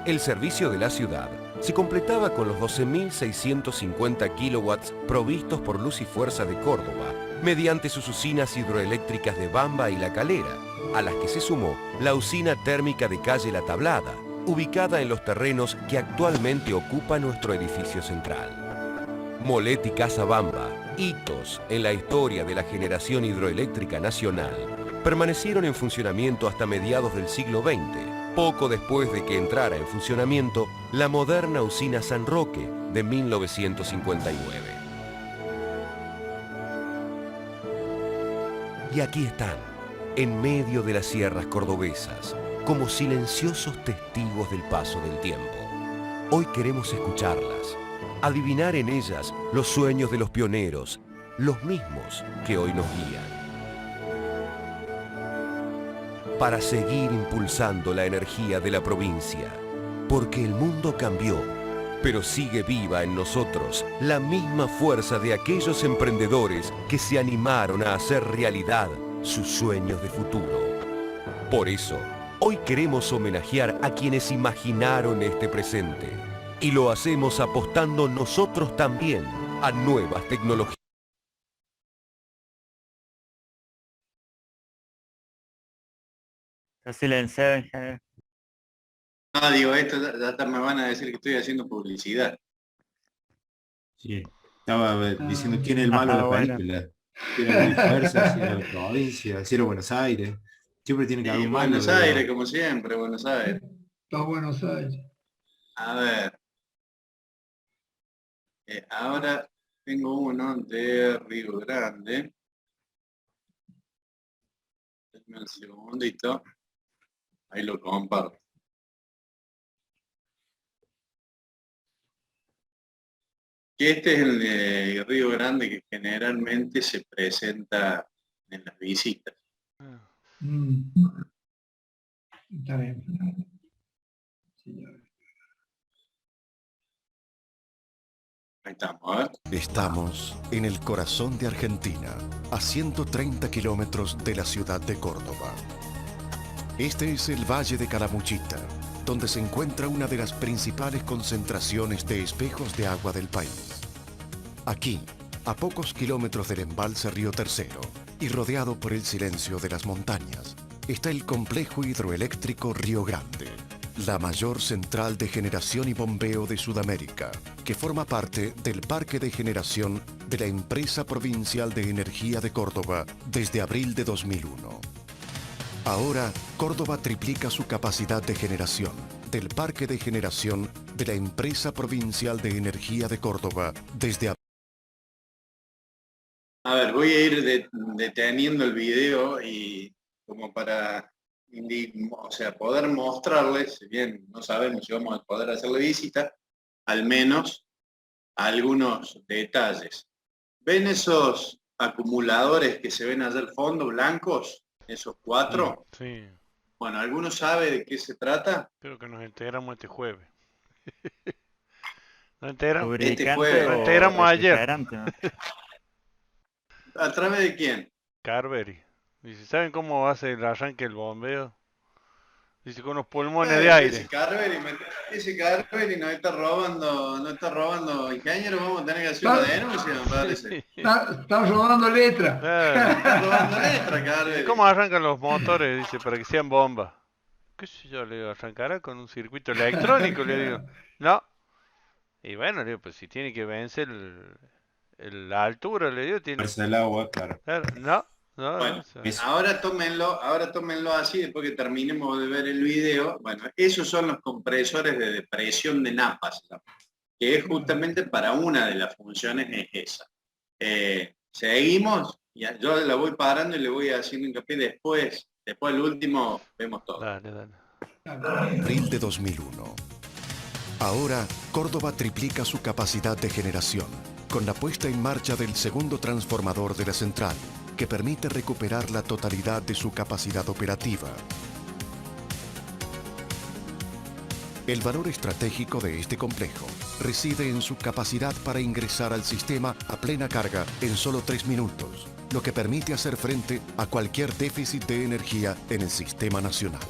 El servicio de la ciudad se completaba con los 12.650 kilowatts provistos por Luz y Fuerza de Córdoba mediante sus usinas hidroeléctricas de Bamba y La Calera, a las que se sumó la usina térmica de calle La Tablada, ubicada en los terrenos que actualmente ocupa nuestro edificio central. Molet y Casabamba, hitos en la historia de la generación hidroeléctrica nacional, permanecieron en funcionamiento hasta mediados del siglo XX, poco después de que entrara en funcionamiento la moderna usina San Roque de 1959. Y aquí están, en medio de las sierras cordobesas, como silenciosos testigos del paso del tiempo. Hoy queremos escucharlas, adivinar en ellas los sueños de los pioneros, los mismos que hoy nos guían. Para seguir impulsando la energía de la provincia, porque el mundo cambió, Pero sigue viva en nosotros la misma fuerza de aquellos emprendedores que se animaron a hacer realidad sus sueños de futuro. Por eso, hoy queremos homenajear a quienes imaginaron este presente. Y lo hacemos apostando nosotros también a nuevas tecnologías. Está silenciado, ingeniero. No, digo, esto ya me van a decir que estoy haciendo publicidad. Sí. Estaba diciendo quién es el malo de la bueno. película. Si era Luis Fuerza, si era la provincia, si era Buenos Aires. Siempre tiene que haber Y un malo. Buenos Aires, como siempre, Buenos Aires. Todo Buenos Aires. A ver. Ahora tengo uno de Río Grande. Denme un segundito. Ahí lo comparto. Que este es el de Río Grande que generalmente se presenta en las visitas. Mm. Está bien. Sí, ya veo. Ahí estamos, a ver. Estamos en el corazón de Argentina, a 130 kilómetros de la ciudad de Córdoba. Este es el Valle de Calamuchita, donde se encuentra una de las principales concentraciones de espejos de agua del país. Aquí, a pocos kilómetros del embalse Río Tercero y rodeado por el silencio de las montañas, está el complejo hidroeléctrico Río Grande, la mayor central de generación y bombeo de Sudamérica, que forma parte del parque de generación de la Empresa Provincial de Energía de Córdoba desde abril de 2001. Ahora, Córdoba triplica su capacidad de generación del parque de generación de la Empresa Provincial de Energía de Córdoba desde abril. A ver, voy a ir deteniendo el video y como para poder mostrarles, si bien no sabemos si vamos a poder hacerle visita, al menos algunos detalles. ¿Ven esos acumuladores que se ven allá al fondo, blancos? Esos 4. Sí, Bueno, ¿alguno sabe de qué se trata? creo que nos enteramos este jueves. ¿Nos enteramos? Lubricante juego. o Enteramos ayer. refrigerante, ¿no? ¿A través de quién? Carberry. Dice, ¿saben cómo hace el arranque el bombeo? Dice, con los pulmones de aire. Ese Carberry nos está robando ingeniero, vamos a tener que hacer una denuncia, me parece. Está robando letra. Claro. Está robando letra, Carberry. ¿Cómo arrancan los motores? Dice, para que sean bombas. ¿Qué sé yo? Le digo, ¿arrancará con un circuito electrónico? Le digo, no. Y bueno, le digo, pues si tiene que vencer la altura, le digo, tiene... Fuerza del agua, claro. Claro, no. Bueno, Eso. ahora tómenlo así, después que terminemos de ver el video. Bueno, esos son los compresores de depresión de napas, ¿no? Que es justamente para una de las funciones es esa. Seguimos, yo la voy parando y le voy haciendo hincapié después el último, vemos todo. Dale. Abril de 2001. Ahora, Córdoba triplica su capacidad de generación con la puesta en marcha del segundo transformador de la central, que permite recuperar la totalidad de su capacidad operativa. El valor estratégico de este complejo reside en su capacidad para ingresar al sistema a plena carga en solo 3 minutos, lo que permite hacer frente a cualquier déficit de energía en el sistema nacional.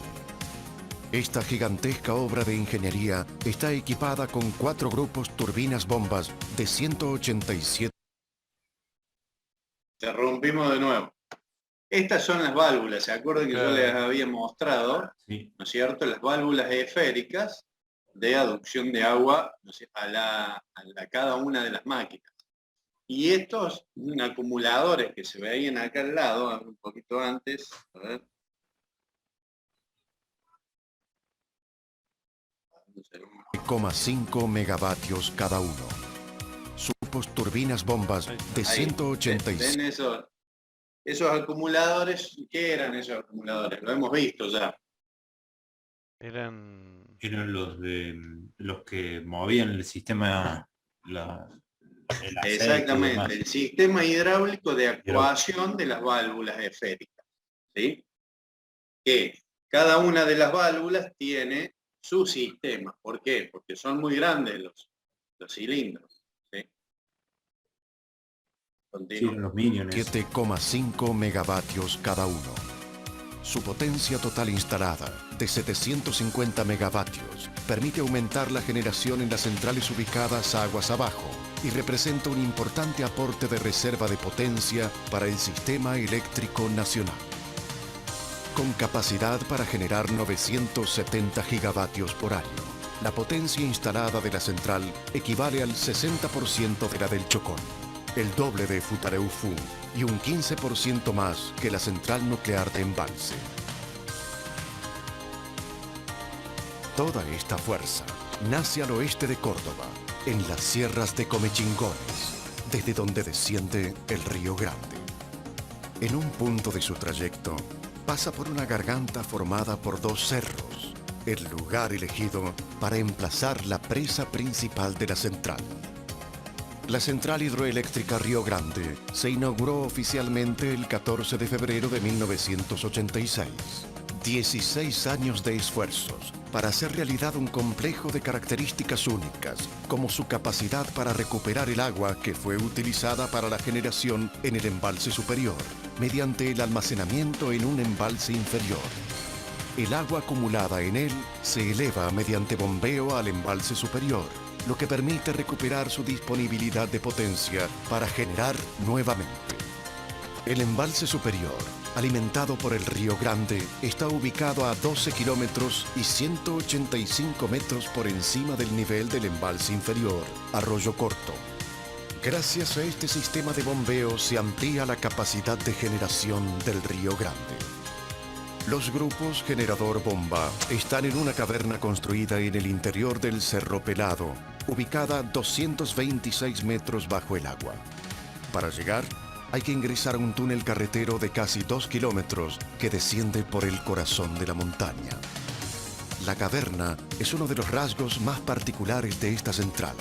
Esta gigantesca obra de ingeniería está equipada con 4 grupos turbinas bombas de 187. Interrumpimos de nuevo. Estas son las válvulas, ¿se acuerdan que yo les había mostrado? Sí. ¿No es cierto? Las válvulas esféricas de aducción de agua, ¿no es cierto?, a cada una de las máquinas. Y estos acumuladores que se veían acá al lado, a ver, un poquito antes, a ver. 5 megavatios cada uno. Grupos turbinas bombas de Ahí, 186. ¿ven esos acumuladores? ¿Qué eran esos acumuladores? Lo hemos visto ya. Eran los que movían el sistema, el aceite y Exactamente, demás. el sistema hidráulico de actuación de las válvulas esféricas, ¿sí? Que cada una de las válvulas tiene su sistema. ¿Por qué? Porque son muy grandes los cilindros. ¿Sí? Sí, Continúa. los Minions. 7,5 megavatios cada uno. Su potencia total instalada, de 750 megavatios, permite aumentar la generación en las centrales ubicadas aguas abajo y representa un importante aporte de reserva de potencia para el sistema eléctrico nacional. Con capacidad para generar 970 gigavatios por año, la potencia instalada de la central equivale al 60% de la del Chocón, el doble de Futaleufú y un 15% más que la central nuclear de Embalse. Toda esta fuerza nace al oeste de Córdoba, en las sierras de Comechingones, desde donde desciende el Río Grande. En un punto de su trayecto, pasa por una garganta formada por dos cerros, el lugar elegido para emplazar la presa principal de la central. La central hidroeléctrica Río Grande se inauguró oficialmente el 14 de febrero de 1986. 16 años de esfuerzos para hacer realidad un complejo de características únicas, como su capacidad para recuperar el agua que fue utilizada para la generación en el embalse superior, mediante el almacenamiento en un embalse inferior. El agua acumulada en él se eleva mediante bombeo al embalse superior, lo que permite recuperar su disponibilidad de potencia para generar nuevamente. El embalse superior, alimentado por el Río Grande, está ubicado a 12 kilómetros y 185 metros por encima del nivel del embalse inferior, Arroyo Corto. Gracias a este sistema de bombeo se amplía la capacidad de generación del Río Grande. Los grupos generador bomba están en una caverna construida en el interior del Cerro Pelado, ubicada 226 metros bajo el agua. Para llegar, hay que ingresar a un túnel carretero de casi 2 kilómetros que desciende por el corazón de la montaña. La caverna es uno de los rasgos más particulares de esta central.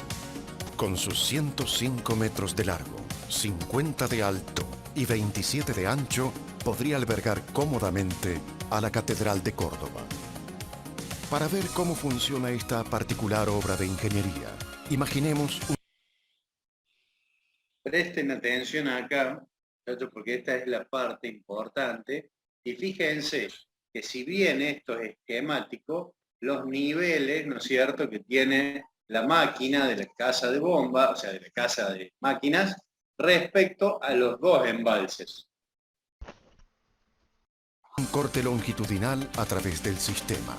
Con sus 105 metros de largo, 50 de alto y 27 de ancho, podría albergar cómodamente a la Catedral de Córdoba. Para ver cómo funciona esta particular obra de ingeniería, imaginemos un... Presten atención acá, muchachos, porque esta es la parte importante. Y fíjense que si bien esto es esquemático, los niveles, ¿no es cierto?, que tiene la máquina de la casa de bomba, o sea, de la casa de máquinas, respecto a los dos embalses. un corte longitudinal a través del sistema.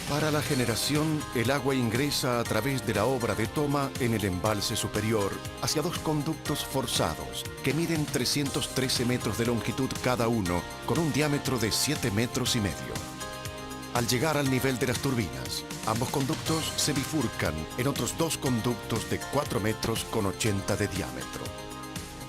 Para la generación, el agua ingresa a través de la obra de toma en el embalse superior hacia dos conductos forzados que miden 313 metros de longitud cada uno con un diámetro de 7 metros y medio. Al llegar al nivel de las turbinas, ambos conductos se bifurcan en otros dos conductos de 4 metros con 80 de diámetro.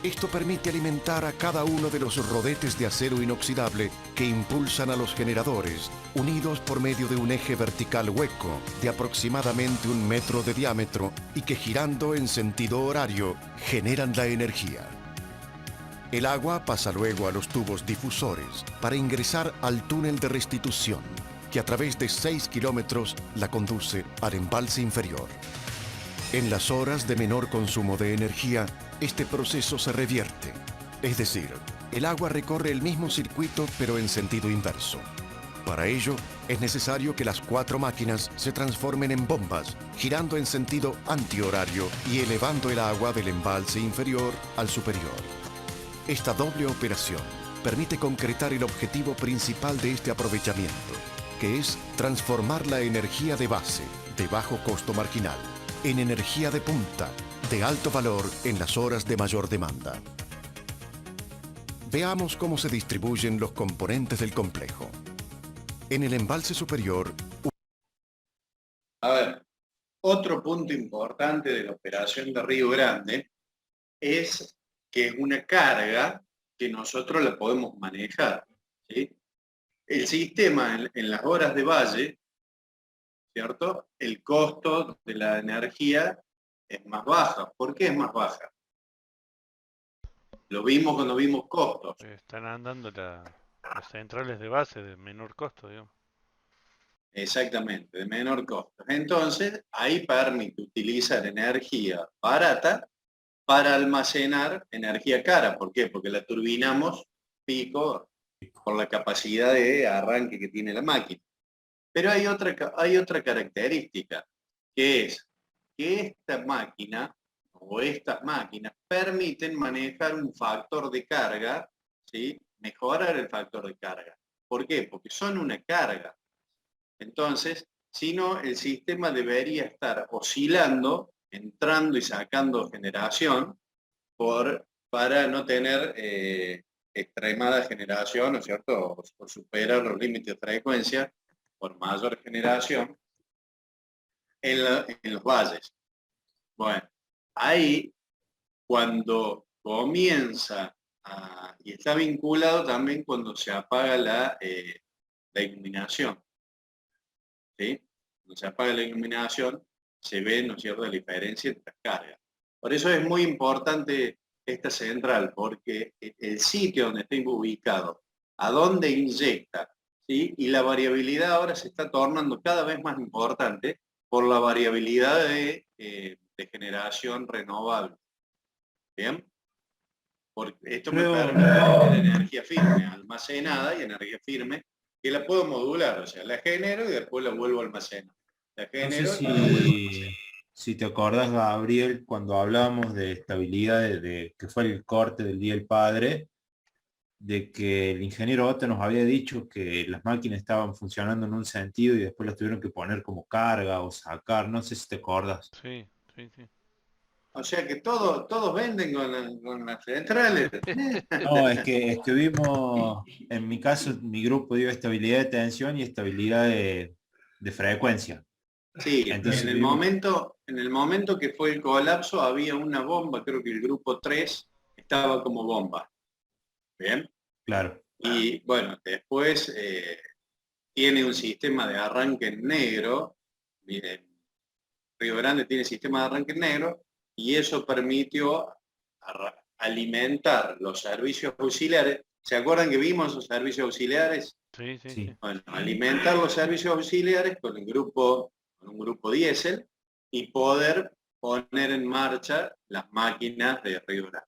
Esto permite alimentar a cada uno de los rodetes de acero inoxidable que impulsan a los generadores, unidos por medio de un eje vertical hueco de aproximadamente 1 metro de diámetro y que girando en sentido horario generan la energía. El agua pasa luego a los tubos difusores para ingresar al túnel de restitución, que a través de 6 kilómetros la conduce al embalse inferior. En las horas de menor consumo de energía, este proceso se revierte, es decir, el agua recorre el mismo circuito pero en sentido inverso. Para ello, es necesario que las 4 máquinas se transformen en bombas, girando en sentido antihorario y elevando el agua del embalse inferior al superior. Esta doble operación permite concretar el objetivo principal de este aprovechamiento, que es transformar la energía de base, de bajo costo marginal, en energía de punta, de alto valor en las horas de mayor demanda. Veamos cómo se distribuyen los componentes del complejo. En el embalse superior... A ver, otro punto importante de la operación de Río Grande es que es una carga que nosotros la podemos manejar, ¿sí? El sistema en las horas de valle, ¿cierto? El costo de la energía es más baja. ¿Por qué es más baja? Lo vimos cuando vimos costos. Están andando las centrales de base de menor costo, digamos. Exactamente, de menor costo. Entonces, ahí permite utilizar energía barata para almacenar energía cara. ¿Por qué? Porque la turbinamos pico por la capacidad de arranque que tiene la máquina. Pero hay otra característica, que es que esta máquina o estas máquinas permiten manejar un factor de carga, ¿sí? Mejorar el factor de carga. ¿Por qué? Porque son una carga. Entonces, si no, el sistema debería estar oscilando, entrando y sacando generación, para no tener extremada generación, ¿no es cierto? O superar los límites de frecuencia por mayor generación en los valles. Bueno, ahí cuando comienza y está vinculado también cuando se apaga la iluminación. ¿Sí? Cuando se apaga la iluminación, se ve, ¿no es cierto?, la diferencia entre las cargas. Por eso es muy importante esta central, porque el sitio donde está ubicado, a dónde inyecta, ¿sí? Y la variabilidad ahora se está tornando cada vez más importante por la variabilidad de generación renovable. ¿Bien? Porque esto me permite tener energía firme almacenada y energía firme que la puedo modular, o sea, la genero y después la vuelvo a almacenar. La genero No sé y la vuelvo a almacenar. si te acordás, Gabriel, cuando hablábamos de estabilidad, que fue el corte del Día del Padre, de que el ingeniero Otto nos había dicho que las máquinas estaban funcionando en un sentido y después las tuvieron que poner como carga o sacar, no sé si te acordás. Sí, sí, sí. O sea que todos venden con las centrales. No, es que vimos, en mi caso, mi grupo dio estabilidad de tensión y estabilidad de frecuencia. Sí, Entonces en el momento que fue el colapso había una bomba, creo que el grupo 3 estaba como bomba. ¿Bien? Claro. Y bueno, después tiene un sistema de arranque en negro. Miren, Río Grande tiene sistema de arranque en negro y eso permitió alimentar los servicios auxiliares. ¿Se acuerdan que vimos esos servicios auxiliares? Sí, sí, Sí. sí. Bueno, alimentar los servicios auxiliares con un grupo diésel y poder poner en marcha las máquinas de Río Grande.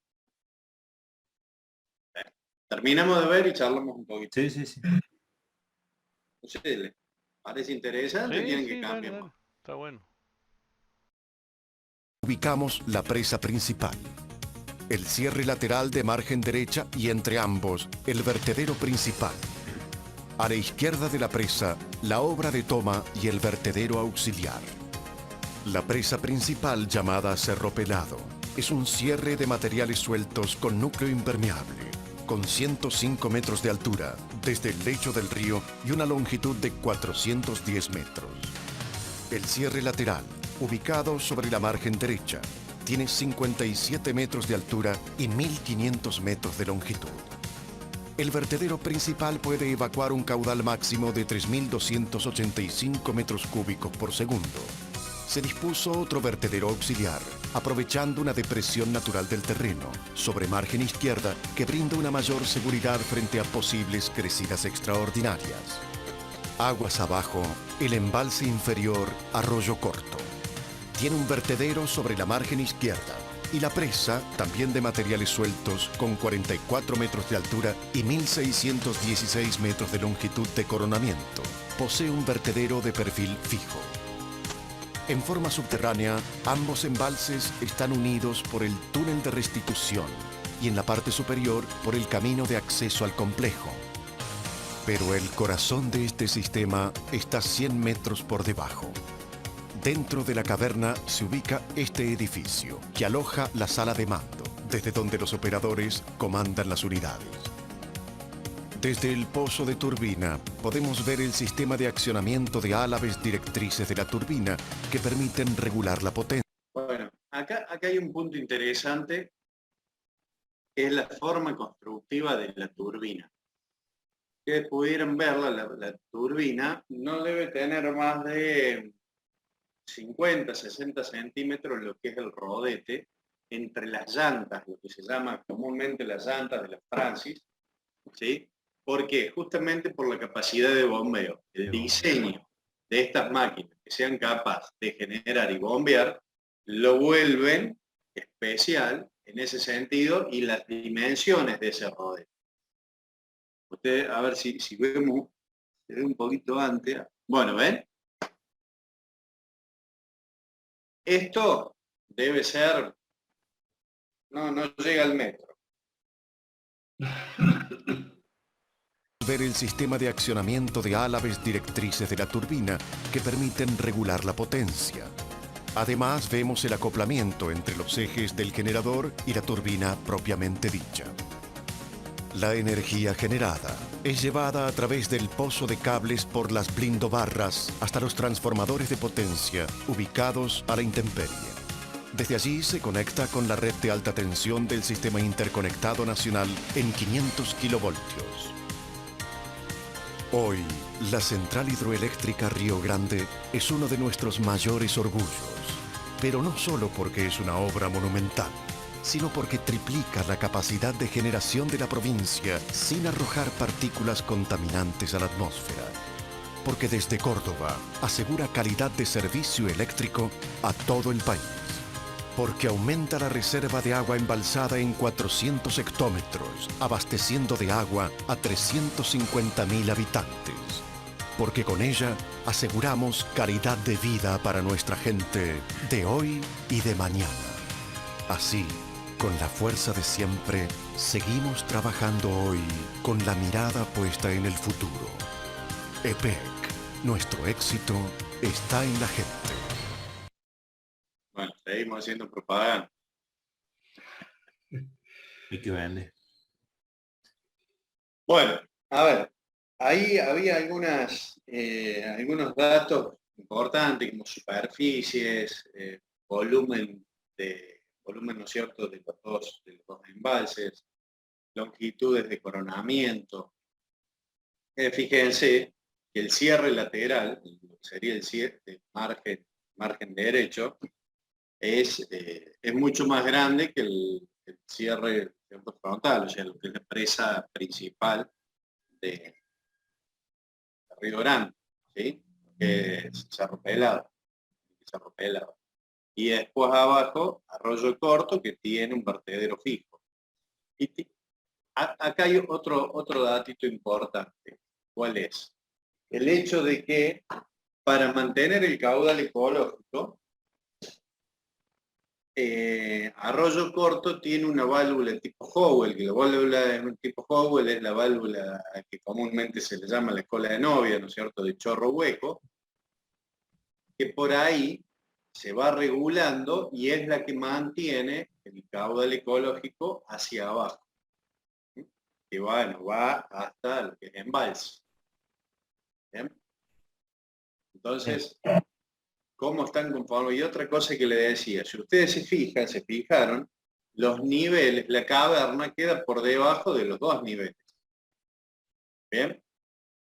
Terminamos de ver y charlamos un poquito. Sí, sí, sí. No sé, ¿les parece interesante? Sí, Tienen sí, que dale, cambiar dale. más. Está bueno. Ubicamos la presa principal. El cierre lateral de margen derecha y entre ambos, el vertedero principal. A la izquierda de la presa, la obra de toma y el vertedero auxiliar. La presa principal, llamada Cerro Pelado, es un cierre de materiales sueltos con núcleo impermeable, con 105 metros de altura desde el lecho del río y una longitud de 410 metros. El cierre lateral, ubicado sobre la margen derecha, tiene 57 metros de altura y 1.500 metros de longitud. El vertedero principal puede evacuar un caudal máximo de 3.285 metros cúbicos por segundo. Se dispuso otro vertedero auxiliar, aprovechando una depresión natural del terreno, sobre margen izquierda, que brinda una mayor seguridad frente a posibles crecidas extraordinarias. Aguas abajo, el embalse inferior, Arroyo Corto. Tiene un vertedero sobre la margen izquierda y la presa, también de materiales sueltos, con 44 metros de altura y 1.616 metros de longitud de coronamiento. Posee un vertedero de perfil fijo. En forma subterránea, ambos embalses están unidos por el túnel de restitución y en la parte superior por el camino de acceso al complejo. Pero el corazón de este sistema está 100 metros por debajo. Dentro de la caverna se ubica este edificio, que aloja la sala de mando, desde donde los operadores comandan las unidades. Desde el pozo de turbina podemos ver el sistema de accionamiento de álabes directrices de la turbina que permiten regular la potencia. Bueno, acá hay un punto interesante, que es la forma constructiva de la turbina. Ustedes pudieran verla, la turbina no debe tener más de 50, 60 centímetros lo que es el rodete entre las llantas, lo que se llama comúnmente las llantas de las Francis, ¿sí? ¿Por qué? Justamente por la capacidad de bombeo. El diseño de estas máquinas que sean capaces de generar y bombear, lo vuelven especial en ese sentido y las dimensiones de ese rodeo. Ustedes, a ver si vemos, se ve un poquito antes. Bueno, ¿ven? Esto debe ser, no llega al metro. Ver el sistema de accionamiento de álabes directrices de la turbina que permiten regular la potencia. Además, vemos el acoplamiento entre los ejes del generador y la turbina propiamente dicha. La energía generada es llevada a través del pozo de cables por las blindobarras hasta los transformadores de potencia ubicados a la intemperie. Desde allí se conecta con la red de alta tensión del Sistema Interconectado Nacional en 500 kilovoltios. Hoy, la Central Hidroeléctrica Río Grande es uno de nuestros mayores orgullos, pero no solo porque es una obra monumental, sino porque triplica la capacidad de generación de la provincia sin arrojar partículas contaminantes a la atmósfera. Porque desde Córdoba asegura calidad de servicio eléctrico a todo el país. Porque aumenta la reserva de agua embalsada en 400 hectómetros, abasteciendo de agua a 350.000 habitantes. Porque con ella aseguramos calidad de vida para nuestra gente de hoy y de mañana. Así, con la fuerza de siempre, seguimos trabajando hoy con la mirada puesta en el futuro. EPEC, nuestro éxito está en la gente. Bueno, seguimos haciendo propaganda. Hay que vender. Bueno, a ver, ahí había algunos datos importantes como superficies, volumen, ¿no es cierto?, de los dos embalses, longitudes de coronamiento. Fíjense que el cierre lateral, lo que sería el cierre de margen derecho, es mucho más grande que el cierre frontal, o sea, lo que es la presa principal de Río Grande, ¿sí? Que es Cerro Pelado. Y después abajo, Arroyo Corto, que tiene un vertedero fijo. Y acá hay otro datito importante. ¿Cuál es? El hecho de que para mantener el caudal ecológico, Arroyo Corto tiene una válvula tipo Howell, que la válvula tipo Howell es la válvula que comúnmente se le llama la cola de novia, ¿no es cierto?, de chorro hueco, que por ahí se va regulando y es la que mantiene el caudal ecológico hacia abajo, que va hasta lo que es embalse. ¿Bien? Entonces, ¿cómo están conformados? Y otra cosa que le decía, si ustedes se fijaron, los niveles, la caverna queda por debajo de los dos niveles. ¿Bien?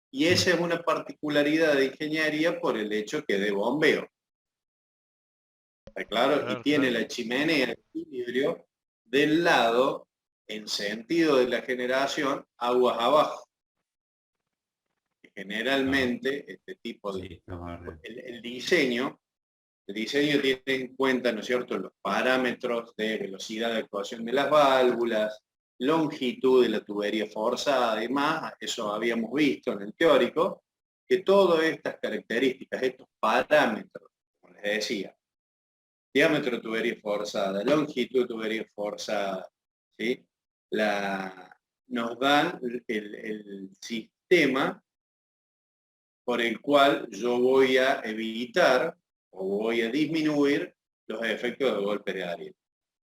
Y esa es una particularidad de ingeniería por el hecho que de bombeo. ¿Está claro? Y tiene la chimenea de equilibrio del lado, en sentido de la generación, aguas abajo. Generalmente, este tipo de... El diseño tiene en cuenta, ¿no es cierto?, los parámetros de velocidad de actuación de las válvulas, longitud de la tubería forzada, además, eso habíamos visto en el teórico, que todas estas características, estos parámetros, como les decía, diámetro de tubería forzada, longitud de tubería forzada, ¿sí?, nos dan el sistema por el cual yo voy a evitar o voy a disminuir los efectos de golpe de área.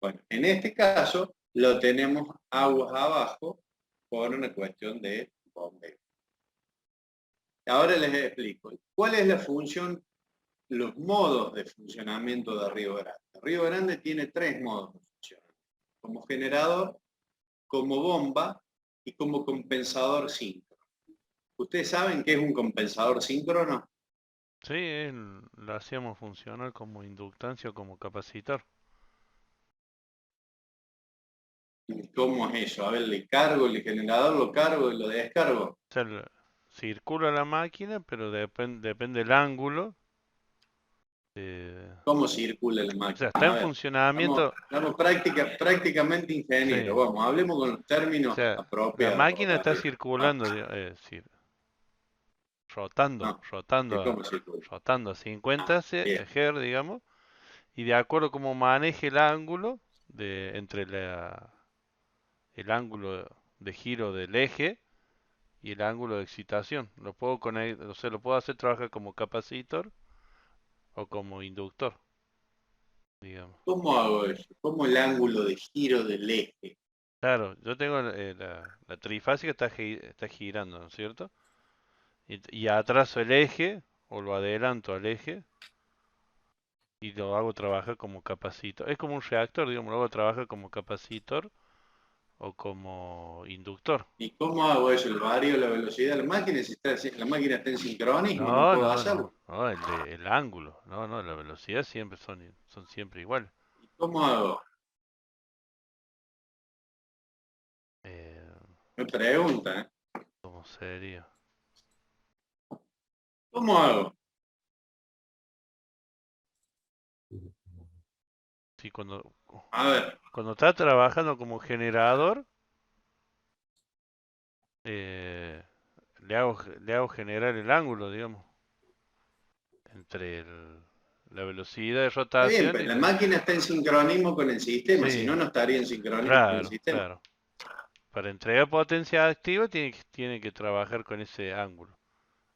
Bueno, en este caso lo tenemos aguas abajo por una cuestión de bombeo. Ahora les explico. ¿Cuál es la función, los modos de funcionamiento de Río Grande? Río Grande tiene 3 modos de funcionamiento. Como generador, como bomba y como compensador síncrono. ¿Ustedes saben qué es un compensador síncrono? Sí, lo hacíamos funcionar como inductancia o como capacitor. ¿Cómo es eso? A ver, le cargo el generador, lo cargo y lo descargo. O sea, circula la máquina, pero depende del ángulo. ¿Cómo circula la O máquina? sea, está A en ver, funcionamiento. estamos prácticamente ingenieros. Sí. Vamos, hablemos con los O términos sea, la apropiados. máquina está Darío. circulando, es decir, rotando, No, ¿y rotando, cómo circula? rotando a 50 Bien. Hz, digamos, y de acuerdo a cómo maneje el ángulo entre el ángulo de giro del eje y el ángulo de excitación. Lo puedo conectar, o sea, lo puedo hacer trabajar como capacitor o como inductor, digamos. ¿Cómo hago eso? ¿Cómo el ángulo de giro del eje? Claro, yo tengo la trifásica está girando, ¿no es cierto? Y atraso el eje o lo adelanto al eje y lo hago trabajar como capacitor. Es como un reactor, digamos, lo hago trabajar como capacitor o como inductor. ¿Y cómo hago eso? ¿El varío la velocidad de la máquina? Si la máquina está en sincronismo, no No, puedo no, hacerlo. no, el ángulo, no, la velocidad siempre son siempre iguales. ¿Y cómo hago? Eh, Me pregunta, ¿eh? ¿Cómo sería? ¿Cómo hago? Sí, A ver, cuando está trabajando como generador, eh, le hago generar el ángulo, digamos, entre la velocidad de está bien, rotación pero y la máquina está en sincronismo con el sistema, si Sí, no, no estaría en sincronismo con el claro, sistema. claro. Para entregar potencia activa tiene que trabajar con ese ángulo.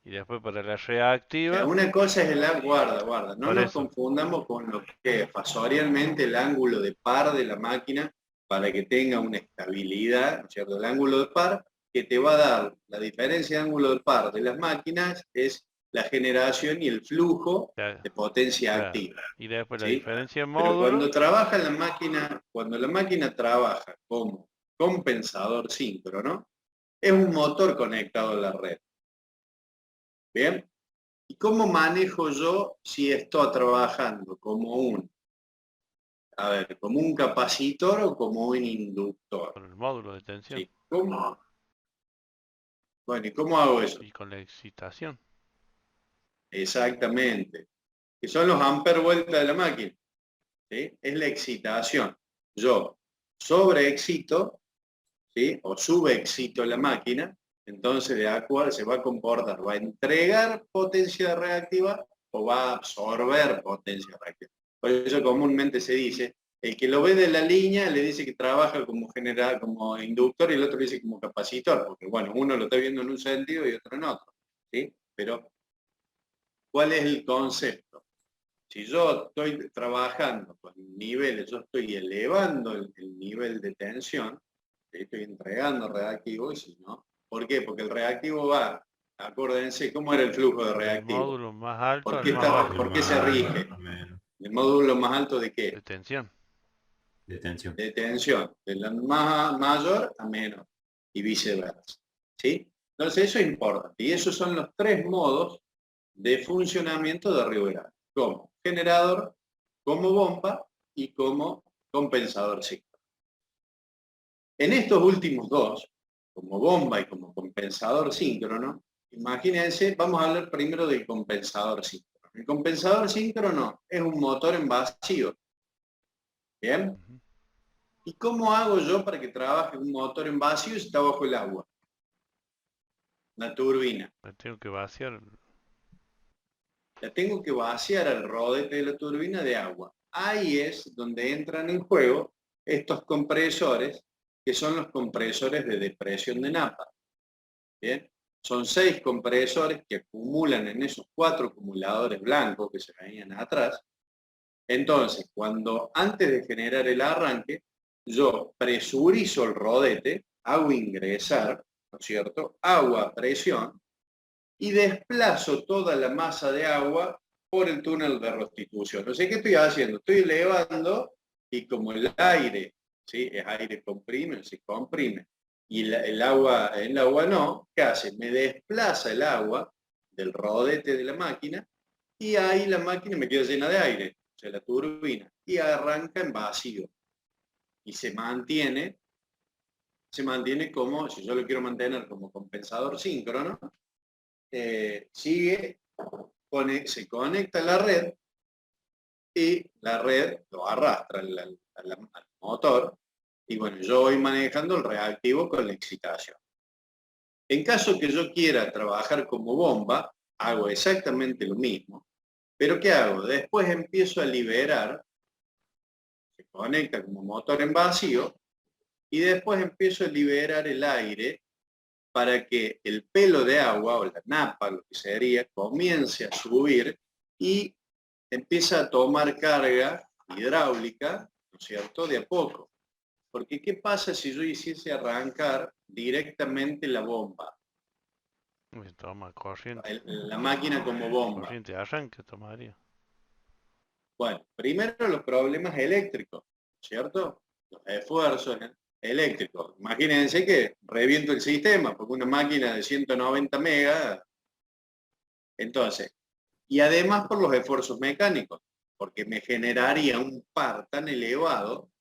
Y después para la O sea, reactiva, una cosa es guarda, no por nos eso. confundamos con lo que es fasorialmente el ángulo de par de la máquina para que tenga una estabilidad, ¿no es cierto? El ángulo de par que te va a dar la diferencia de ángulo de par de las máquinas es la generación y el flujo Ya, de potencia claro. activa, Y después la ¿sí? diferencia de Pero módulo, cuando la máquina trabaja como compensador síncrono, es un motor conectado a la red. ¿Bien? ¿Y cómo manejo yo si estoy trabajando como un capacitor o como un inductor? con el módulo de tensión ¿Sí? ¿Cómo? Bueno, ¿y cómo hago eso? y con la excitación. Exactamente. Que son los amperes vuelta de la máquina. ¿Sí? Es la excitación. Yo sobreexcito, ¿sí? O subexcito la máquina, entonces de acuerdo se va a comportar, va a entregar potencia reactiva o va a absorber potencia reactiva. Por eso comúnmente se dice, el que lo ve de la línea le dice que trabaja como inductor y el otro le dice como capacitor, porque bueno, uno lo está viendo en un sentido y otro en otro, ¿sí? Pero, ¿cuál es el concepto? Si yo estoy trabajando con niveles, yo estoy elevando el nivel de tensión, estoy entregando reactivo, y si no, ¿por qué? Porque el reactivo va, acuérdense, ¿cómo era el flujo de Del reactivo? módulo más alto ¿Por al qué, más bajo por qué se rige? ¿El módulo más alto de qué? de tensión. De tensión. De tensión, de la mayor a menor, y viceversa. ¿Sí? Entonces eso es importante. Y esos son los tres modos de funcionamiento de Río Grande. Como generador, como bomba y como compensador síncrono. En estos últimos dos, como bomba y como compensador síncrono, imagínense, vamos a hablar primero del compensador síncrono. El compensador síncrono es un motor en vacío. ¿Bien? Ujú. ¿Y cómo hago yo para que trabaje un motor en vacío si está bajo el agua? La turbina. La tengo que vaciar. La tengo que vaciar al rodete de la turbina de agua. Ahí es donde entran en juego estos compresores, que son los compresores de depresión de napa. ¿Bien? Son 6 compresores que acumulan en esos 4 acumuladores blancos que se venían atrás. Entonces, antes de generar el arranque, yo presurizo el rodete, hago ingresar, ¿no es cierto?, agua a presión, y desplazo toda la masa de agua por el túnel de restitución. O sea, ¿qué estoy haciendo? Estoy elevando y como el aire, ¿sí? Es aire comprime, se comprime, y el agua no, ¿qué hace? Me desplaza el agua del rodete de la máquina y ahí la máquina me queda llena de aire, o sea, la turbina, y arranca en vacío. Y se mantiene como, si yo lo quiero mantener como compensador síncrono, se conecta a la red y la red lo arrastra al motor y bueno, yo voy manejando el reactivo con la excitación. En caso que yo quiera trabajar como bomba, hago exactamente lo mismo, pero ¿qué hago? Después empiezo a liberar, se conecta como motor en vacío, y después empiezo a liberar el aire para que el pelo de agua, o la napa, lo que sería, comience a subir y empieza a tomar carga hidráulica, ¿no es cierto?, de a poco. Porque ¿qué pasa si yo hiciese arrancar directamente la bomba? Uy, toma, corriente. La máquina como bomba. Corriente de arranque tomaría. Bueno, primero los problemas eléctricos, ¿cierto? Los esfuerzos eléctricos. Imagínense que reviento el sistema, porque una máquina de 190 megas. Entonces, y además por los esfuerzos mecánicos, porque me generaría un par tan elevado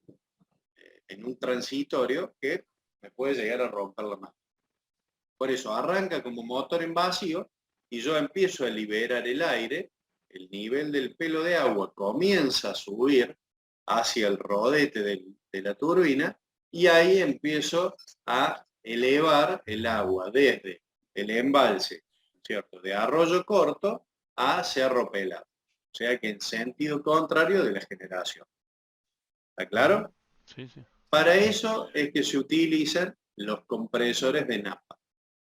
en un transitorio que me puede llegar a romper la máquina. Por eso arranca como motor en vacío y yo empiezo a liberar el aire, el nivel del pelo de agua comienza a subir hacia el rodete de la turbina y ahí empiezo a elevar el agua desde el embalse, ¿cierto?, de Arroyo Corto a Cerro Pelado. O sea que en sentido contrario de la generación. ¿Está claro? Sí, sí. Para eso es que se utilizan los compresores de napa.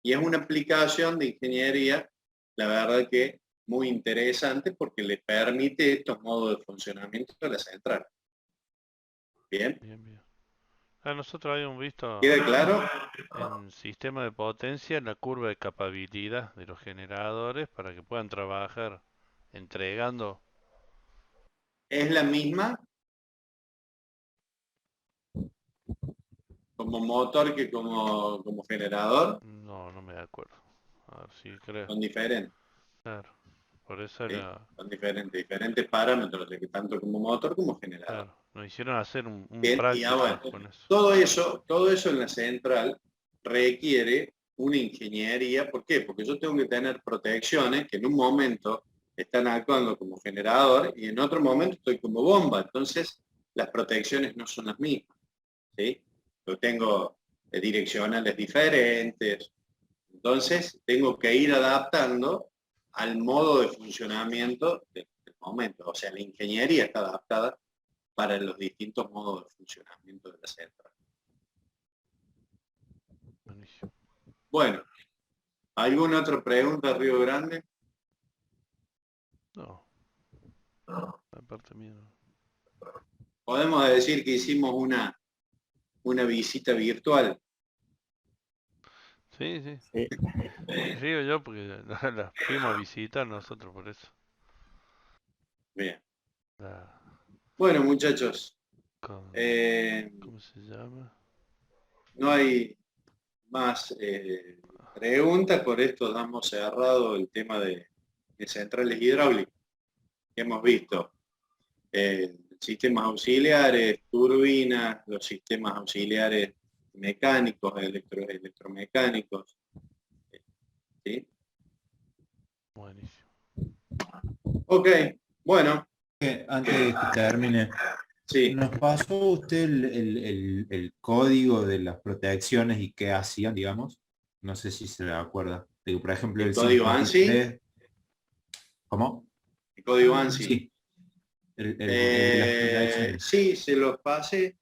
Y es una aplicación de ingeniería, la verdad que muy interesante porque le permite estos modos de funcionamiento de la central. ¿Bien? Bien, bien. Nosotros habíamos visto ¿Queda claro? en sistema de potencia la curva de capabilidad de los generadores para que puedan trabajar entregando. ¿Es la misma como motor que como generador? No, no me acuerdo. A ver si creo. Son diferentes. Claro. Por eso ¿Sí? era. Son diferentes parámetros, de que tanto como motor como generador. Claro. Nos hicieron hacer un Bien, y práctico ahora, con eso. todo eso en la central requiere una ingeniería. ¿Por qué? Porque yo tengo que tener protecciones que en un momento están actuando como generador y en otro momento estoy como bomba. Entonces, las protecciones no son las mismas. ¿Sí? Yo tengo direccionales diferentes. Entonces, tengo que ir adaptando al modo de funcionamiento del momento. O sea, la ingeniería está adaptada para los distintos modos de funcionamiento de la central. Buenísimo. Bueno, ¿alguna otra pregunta, Río Grande? No. Aparte mía no. Podemos decir que hicimos una visita virtual. Sí, sí. Sí. Río yo porque la fuimos a visitar nosotros por eso. Bien. La- Bueno, muchachos, con- ¿Cómo se llama? no hay más preguntas, por esto damos cerrado el tema de centrales hidráulicas que hemos visto. Sistemas auxiliares, turbinas, los sistemas auxiliares mecánicos, electromecánicos. ¿Sí? Buenísimo. Ok, bueno, Antes de que termine, sí. ¿nos pasó usted el código de las protecciones y qué hacían, digamos? No sé si se acuerda. Digo, por ejemplo, ¿El código ANSI? 53. ¿Cómo? El código ANSI. Sí. El de las protecciones. Sí, se los pase.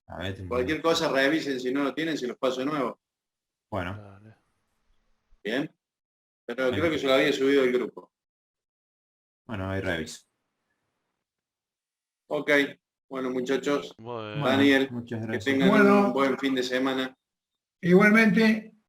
A ver, Cualquier cosa revisen, si no lo tienen, se los paso de nuevo. Bueno, Dale. Bien. Pero creo que se lo había subido el grupo. bueno, ahí reviso. Ok, bueno muchachos, Bueno. Daniel, Muchas que gracias. tengan Bueno. un buen fin de semana. Igualmente,